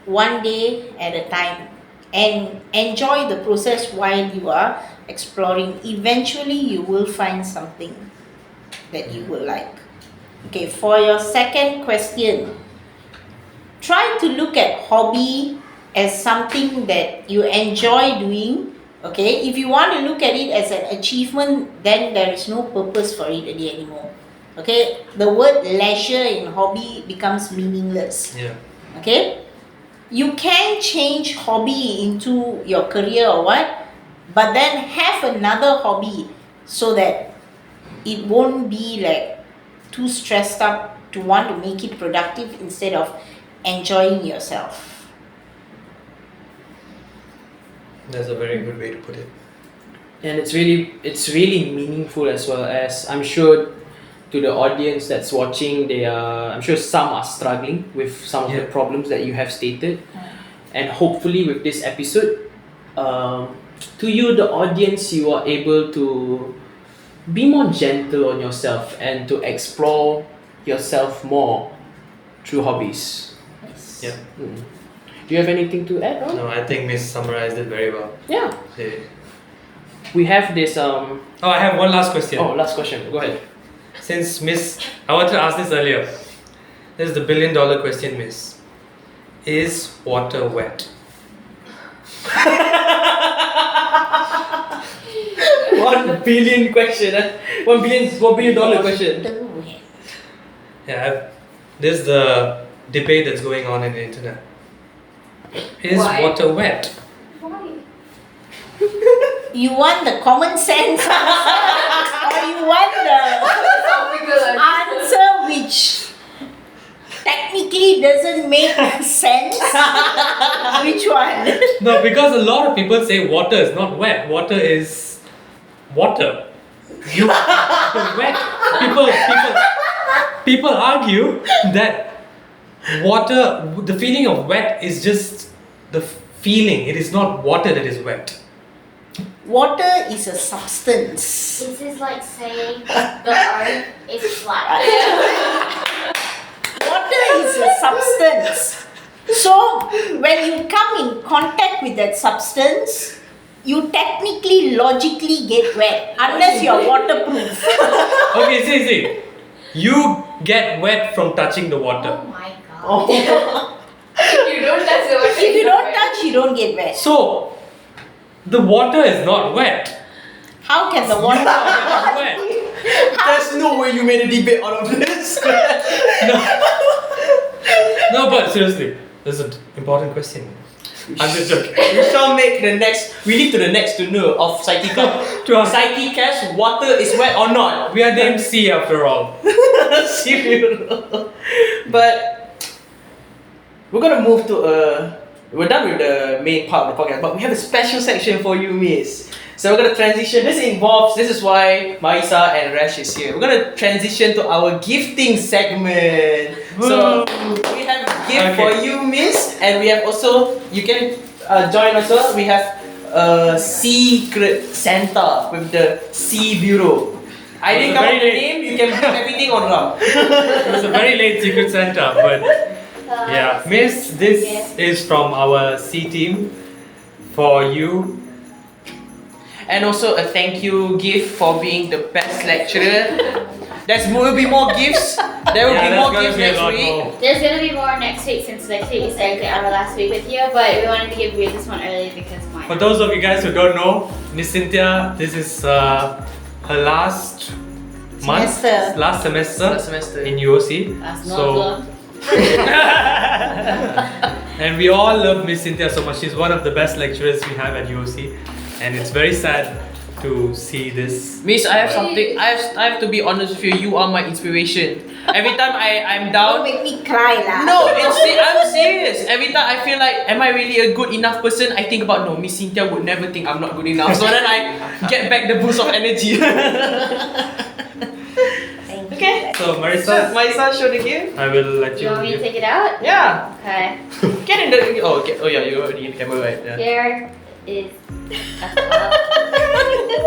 one day at a time and enjoy the process while you are exploring. Eventually, you will find something that you will like. Okay, for your second question, try to look at hobby as something that you enjoy doing. Okay, if you want to look at it as an achievement, then there is no purpose for it anymore. Okay, the word leisure in hobby becomes meaningless.
Yeah.
Okay, you can change hobby into your career or what, but then have another hobby so that it won't be like too stressed up to want to make it productive instead of enjoying yourself.
That's a very good way to put it.
And it's really meaningful as well, as I'm sure to the audience that's watching, I'm sure some are struggling with some of the
Yeah.
problems that you have stated. And hopefully with this episode, to you, the audience, you are able to be more gentle on yourself and to explore yourself more through hobbies.
Yes.
Yeah.
Do you have anything to add on?
No, I think Miss summarized it very well.
Yeah.
Yeah.
We have this
Oh, I have one last question.
last question. Go ahead.
Since Miss, I wanted to ask this earlier. This is the $1 billion question, Miss. Is water wet?
1 billion question. $1 billion question.
Yeah, this is the debate that's going on in the internet. Is
Why?
water wet?
Why?
You want the common sense answer or you want the
Philosophical
answer which technically doesn't make sense? Which one?
No, because a lot of people say water is not wet. Water is water. You wet. People argue that water, the feeling of wet is just the feeling. It is not water that is wet.
water is a substance.
This is like saying the earth is flat.
Water is a substance. So when you come in contact with that substance, you technically, logically get wet unless you are waterproof.
Okay, see. You get wet from touching the water.
Oh my god.
Oh.
If you don't touch the water,
If you don't touch, you don't get wet.
So, the water is not wet.
How can the water?
Not wet.
There's no way you made a debate out of this.
No, but seriously, this is an important question. I'm just joking.
We shall make the next. We leave to the next to know of Psyche Club.
To us.
Psyche Cash, water is wet or not?
We are named C after all.
But we're gonna move to we're done with the main part of the podcast, but we have a special section for you, Miss. So we're gonna transition. This is why Marisa and Rash is here. We're gonna transition to our gifting segment. So we have a gift for you, Miss, and we have also, you can join as well. We have SEAcret Santa with the C Bureau. I didn't come up with the name. You can put everything on round.
It was a very late Secret Santa, but yeah. Miss, this is from our C team for you.
And also a thank you gift for being the best lecturer. Will be more gifts. There will be more gifts next week.
There's gonna be more next week since next week is technically our last week with you, but we wanted to give you this one early because mine.
For those of you guys who don't know, Ms Cynthia, this is her last
Semester.
last semester
Last semester.
in UOC.
That's
So-
not
And we all love Ms Cynthia so much. She's one of the best lecturers we have at UOC, and it's very sad to see this.
Miss, I have something. I have to be honest with you. You are my inspiration. Every time I'm
Don't
down.
make me cry lah.
No, I'm serious. Every time I feel like, am I really a good enough person? I think about, no, Miss Cynthia would never think I'm not good enough. So then I get back the boost of energy. Okay.
So Marisa,
Marisa, show the gift.
I will let
Do you want me to
give.
take it out?
Yeah.
Okay.
Get in the. Oh, okay. Oh yeah, you're already in the camera, right? Yeah.
Here is a cup.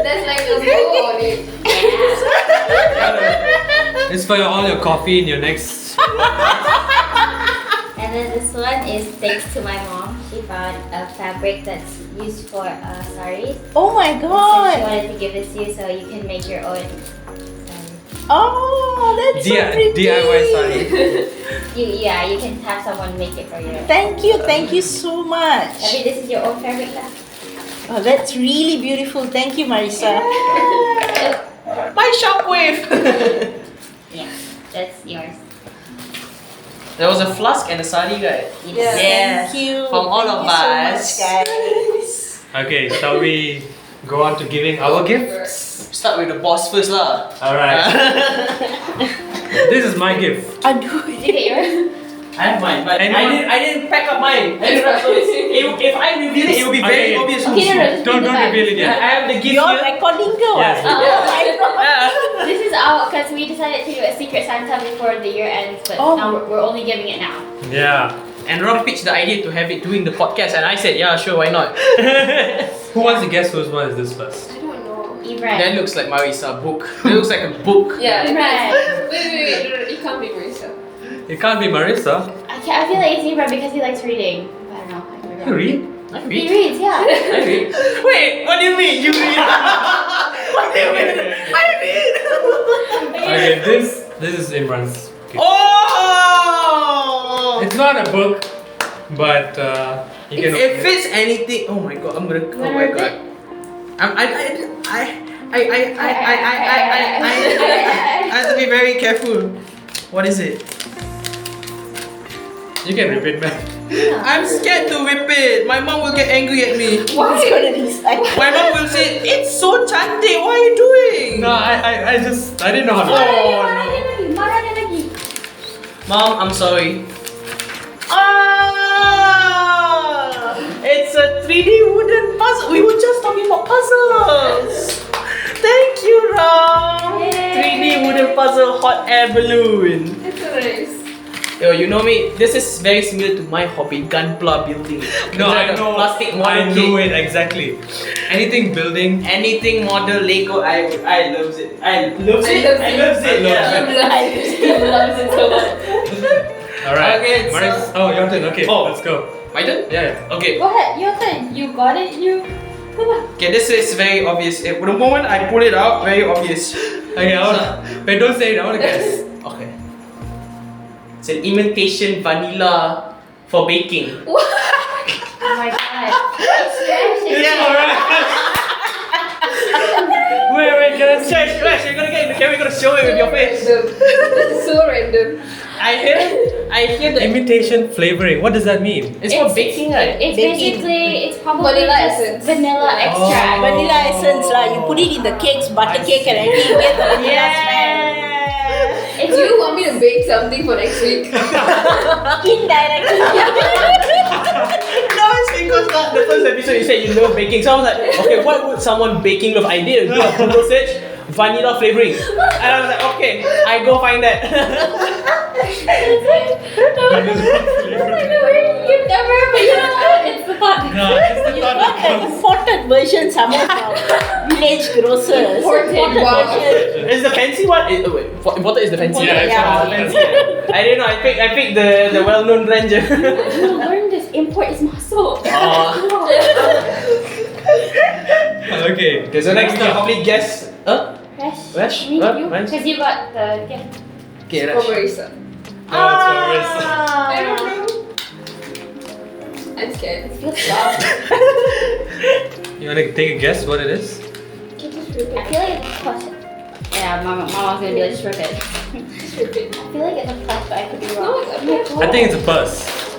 That's like a bowl on it.
It's for all your coffee in your next.
And then this one is thanks to my mom. She found a fabric that's used for saris.
Oh my
So she
god.
wanted to give this to you so you can make your own sari.
Oh, that's so pretty.
DIY sari.
You can have someone make it for you.
Thank you so much.
This is your own fabric lah.
Oh, that's really beautiful. Thank you, Marisa.
My shockwave.
Yeah, that's yours.
There was a flask and a sari, right?
Thank you.
From all
Thank
of
you so
us.
much, guys.
Okay, shall we go on to giving our gifts?
Start with the boss first, lah.
Alright. This is my gift.
Aduh.
Did you get yours?
I have mine, but
Anyone?
I didn't pack up mine. If I reveal it, it will be very
Okay.
obvious.
Okay, no, just
Don't
bring it back.
reveal it
I
yet.
have the gift
You're
here.
recording ke
Yes.
what? Oh my god.
Yeah.
This is our, because we decided to do a secret Santa before the year ends, but
Oh.
now we're only giving it now.
Yeah.
And Rob pitched the idea to have it doing the podcast, and I said, yeah, sure, why not?
Who wants to guess whose one is this first?
I don't know.
Ibra.
That looks like Marisa book. That looks like a book.
Yeah,
Right.
wait. No, it can't be Marisa.
It can't be Marisa.
I feel like it's Ibra because he likes reading. I don't know. I could be wrong.
You read?
I
He
read.
reads, yeah.
I read. Wait, what do you mean? You read? What do you mean? I read.
Okay, this is Imran's gift.
Oh!
It's not a book, but you can.
If it's anything, oh my god, I'm gonna. Oh my god. I have to be very careful. What is it?
You can repeat back.
I'm scared to rip it. My mom will get angry at me.
What's gonna be like?
My mom will say, "It's so cantik. What are you doing?"
No, I didn't know how to.
Marah dia lagi.
Mom, I'm sorry. Ah! It's a 3D wooden puzzle. We were just talking about puzzles. Thank you, Ram.
Yay.
3D wooden puzzle hot air balloon.
It's so nice.
Yo, you know me. This is very similar to my hobby, gunpla building.
No,
It's
I
like a
know.
Plastic model
I know
cake.
it exactly. Anything building.
Anything model Lego, I loves it. I loves
I
it.
loves
I
it.
loves it.
I loves
Yeah.
He loves it so much.
Alright.
Okay,
Maris. Oh, your turn. Okay,
Oh.
let's go.
My turn.
Yeah.
Okay.
Go ahead, your turn. You got it, you. Come on.
Okay, this is very obvious. The moment I pull it out, very obvious.
Okay, wait, don't say it. I want to guess.
Okay. It's an imitation vanilla for baking.
Oh my god. It's fresh.
Wait, can I see?
Shush, you're gonna get in the camera, you're gonna show it with your face.
Random. This is so random.
I hear the
Imitation flavoring. What does that mean?
It's for baking, right?
It's
Baking.
basically, it's probably
Vanilla
just
essence.
vanilla extract.
Vanilla essence lah. You put it in the cakes, butter cake, and everything. You get the vanilla smell.
It's
Do you want me to bake something for next week?
Indirectly.
No, it's because the first episode you said you love baking. So I was like, okay, what would someone baking love? I did do a Google search, vanilla flavoring. And I was like, okay, I go find that.
You've never, but you know what? It's the fun.
No, it's the
You
thought
got
that
an
counts.
imported version somewhere from village grocers.
Imported, wow.
version.
Is the fancy one? Wait, imported is the fancy
Yeah,
one?
it's
Yeah.
the
Fancy. I didn't know. I picked the well-known brand.
You learn this. Import is muscle.
Okay.
Okay, so next you probably guess.
Fresh.
Fresh?
Me,
Huh?
you.
Fresh?
Because you got the gift.
Okay,
For
Rash.
Marisa.
No, it's for Marissa.
I don't know. I'm scared.
It feels soft.
You wanna take a guess what it is?
Can you just rip
I
it?
feel like it's a plush. Yeah, mama's gonna be like, just rip it.
Just rip it.
I feel like it's a plush, but I could be
No,
wrong.
it's a purse.
I think it's a purse.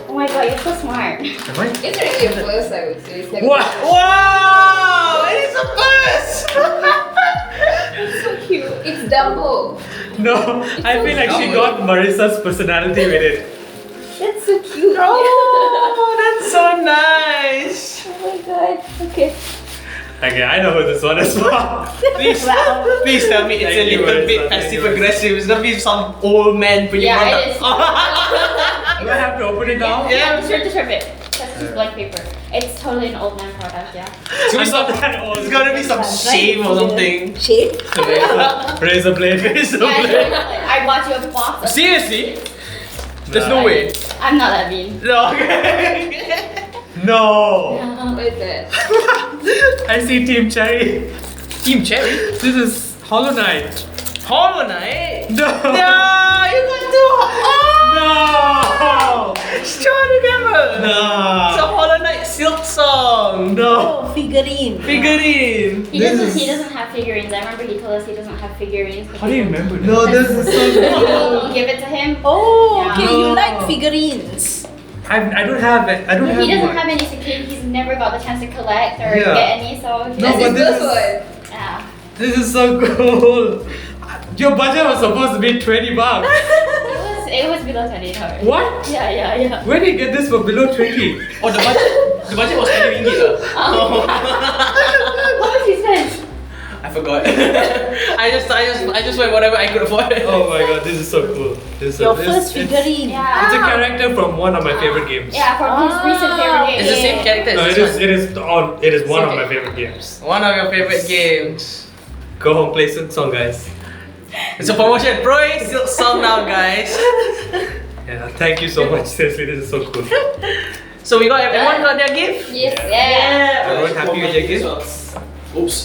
Oh my god, you're so smart.
Am I?
It's really a purse, I would say. It's like
What?
Wow! It is a purse!
It's so cute. It's Dumbo.
No, I feel like she got Marissa's personality with it.
That's so cute.
Oh, that's so nice!
Oh my god. Okay.
Okay, I know who this one is for.
Please tell me it's
Thank
a
you,
little
Marissa.
bit
Thank
passive
you,
aggressive. It's gonna be some old man putting
Yeah,
product.
it is.
Do I have to open it now?
Yeah, just rip it. That's just black paper. It's totally an old man product, yeah.
It's gonna be some, it's gonna be some shame or something.
Shape.
Razor blade, razor
Yeah,
blade.
I bought you a box of.
Seriously? There's no
Nah.
way.
I'm not that mean.
No.
No.
What is that?
I see Team Cherry.
Team Cherry?
This is Hollow Knight.
Hollow Knight?
No.
No, you got to.
No.
Strong together.
No.
It's a Hollow Knight silk song.
No.
Oh, figurine.
Figurine.
He
This
doesn't. He
is-
doesn't have figurines. I remember he told us he doesn't have figurines.
How do you remember that?
No, this is so
People give it to him.
Oh,
Yeah.
okay.
No.
You like figurines.
I don't have it. I don't have
He doesn't
one.
have any security. He's never got the chance to collect or
Yeah.
get any. So he
No,
That's
but
his
this
first
is-
one.
yeah.
This is so cool. Your budget was supposed to be $20.
It was below $20.
What?
Yeah.
Where did you get this for below 20?
Oh, the budget was 20 ringgit lah.
How much he spent?
I forgot. I just went whatever I could afford.
Oh my god, this is so cool. This is
Your
this-
first
it's-
figurine.
Yeah.
It's a character from one of my favorite games.
Yeah, from his recent favorite game.
It's the same character
No,
as
it
this
is.
one.
It is one of my favorite games.
One of your favorite games.
Go home, play some song, guys.
It's a promotion. Pro silk song now, guys.
Yeah, thank you so much. Seriously, this is so cool.
So we got everyone got their gift.
Yes.
Yeah.
Everyone happy with your gift?
Oops.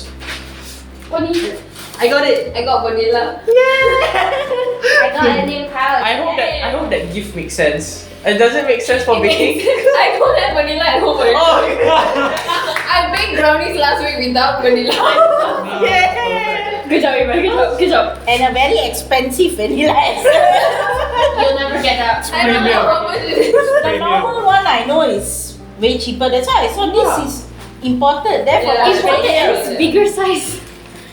What is it?
I got it.
I got vanilla.
I got a new pouch.
I hope that gift makes sense. Does it make sense for baking?
I don't have vanilla at home. already.
Oh,
I baked brownies last week without vanilla.
yeah.
Good job, everybody. Good job.
And a very expensive vanilla essence.
You'll never get that.
I don't know how much it is.
The normal one I know is way cheaper. That's why I saw this is imported. Therefore,
Yeah.
it's
It's
very
it's bigger size.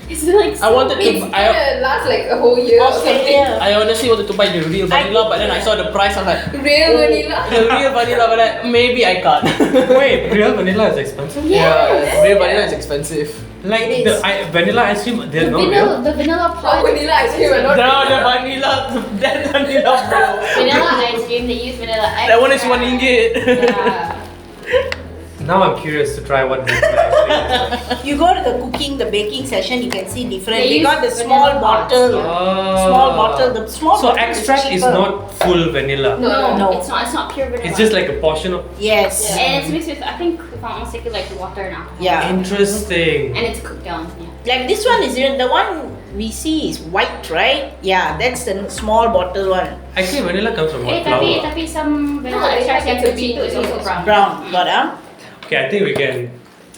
It's like
I wanted to.
it's gonna last like a whole year or something.
Australia.
I honestly wanted to buy the real vanilla, but then I saw the price. I was like,
Real vanilla.
the real vanilla, but like, maybe I can't.
Wait, real vanilla is expensive?
Yeah, real vanilla is expensive.
Like
It
the
is.
vanilla ice cream, they're not real.
The vanilla
Oh,
part.
vanilla ice cream are not
No, the vanilla, that vanilla, bro.
Vanilla ice cream, they use vanilla ice.
That one is $1.
Yeah.
Now I'm curious to try what vanilla ice cream is like.
You go to the cooking, the baking session, you can see different.
They
They got the
use
small
vanilla pots,
bottle.
Ah.
Small bottle. The small
So
bottle
extract is
cheaper.
not full vanilla.
No.
No.
It's not pure vanilla.
It's just like a portion of.
Yes.
And it's mixed with, I think, if I'm not mistaken, like water and alcohol.
Yeah.
Interesting.
And it's cooked down. Yeah.
Like this one is the one we see is white, right? Yeah, that's the small bottle one.
Actually, vanilla comes from
Eh,
what flour?
tapi some vanilla
No,
extract yang
it's a
kecil tu is also brown.
Brown, got
Okay, I think we can.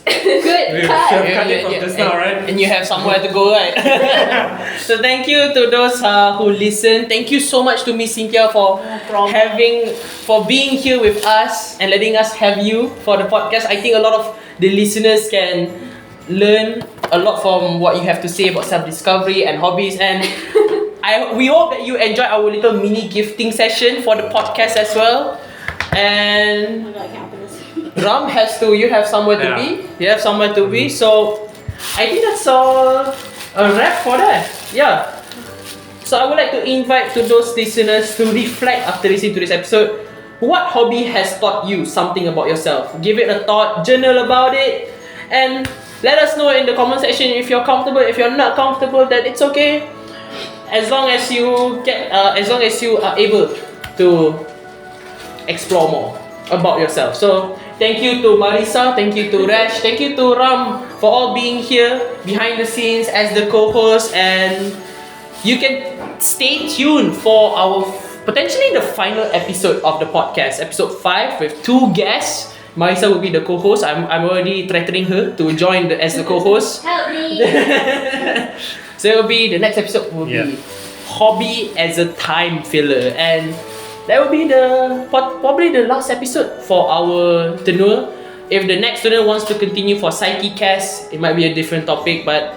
Good.
We should have cut it from just now, right?
And you have somewhere to go, right? So thank you to those who listen. Thank you so much to Ms Cynthia for
problem.
for being here with us and letting us have you for the podcast. I think a lot of the listeners can learn a lot from what you have to say about self-discovery and hobbies, and we hope that you enjoy our little mini gifting session for the podcast as well. And Ram you have somewhere to
Yeah.
be. You have somewhere to be. So I think that's all a wrap for that. Yeah. So I would like to invite to those listeners to reflect after listening to this episode. What hobby has taught you something about yourself? Give it a thought, journal about it, and let us know in the comment section if you're comfortable. If you're not comfortable, then it's okay. As long as you are able to explore more about yourself. So thank you to Marisa, thank you to Rash, thank you to Ram for all being here behind the scenes as the co-host, and you can stay tuned for our potentially the final episode of the podcast, episode 5 with 2 guests. Marisa will be the co-host. I'm already threatening her to join as the co-host.
Help me.
So it will be the next episode will
Yeah.
be hobby as a time filler, and that will be probably the last episode for our tenure. If the next tenure wants to continue for Psyche Cast, it might be a different topic, but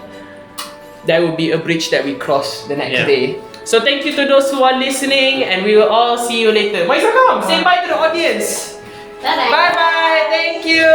that will be a bridge that we cross the next
Yeah.
day. So thank you to those who are listening, and we will all see you later. Marisa, come say bye to the audience.
Bye-bye.
Bye bye. Thank you.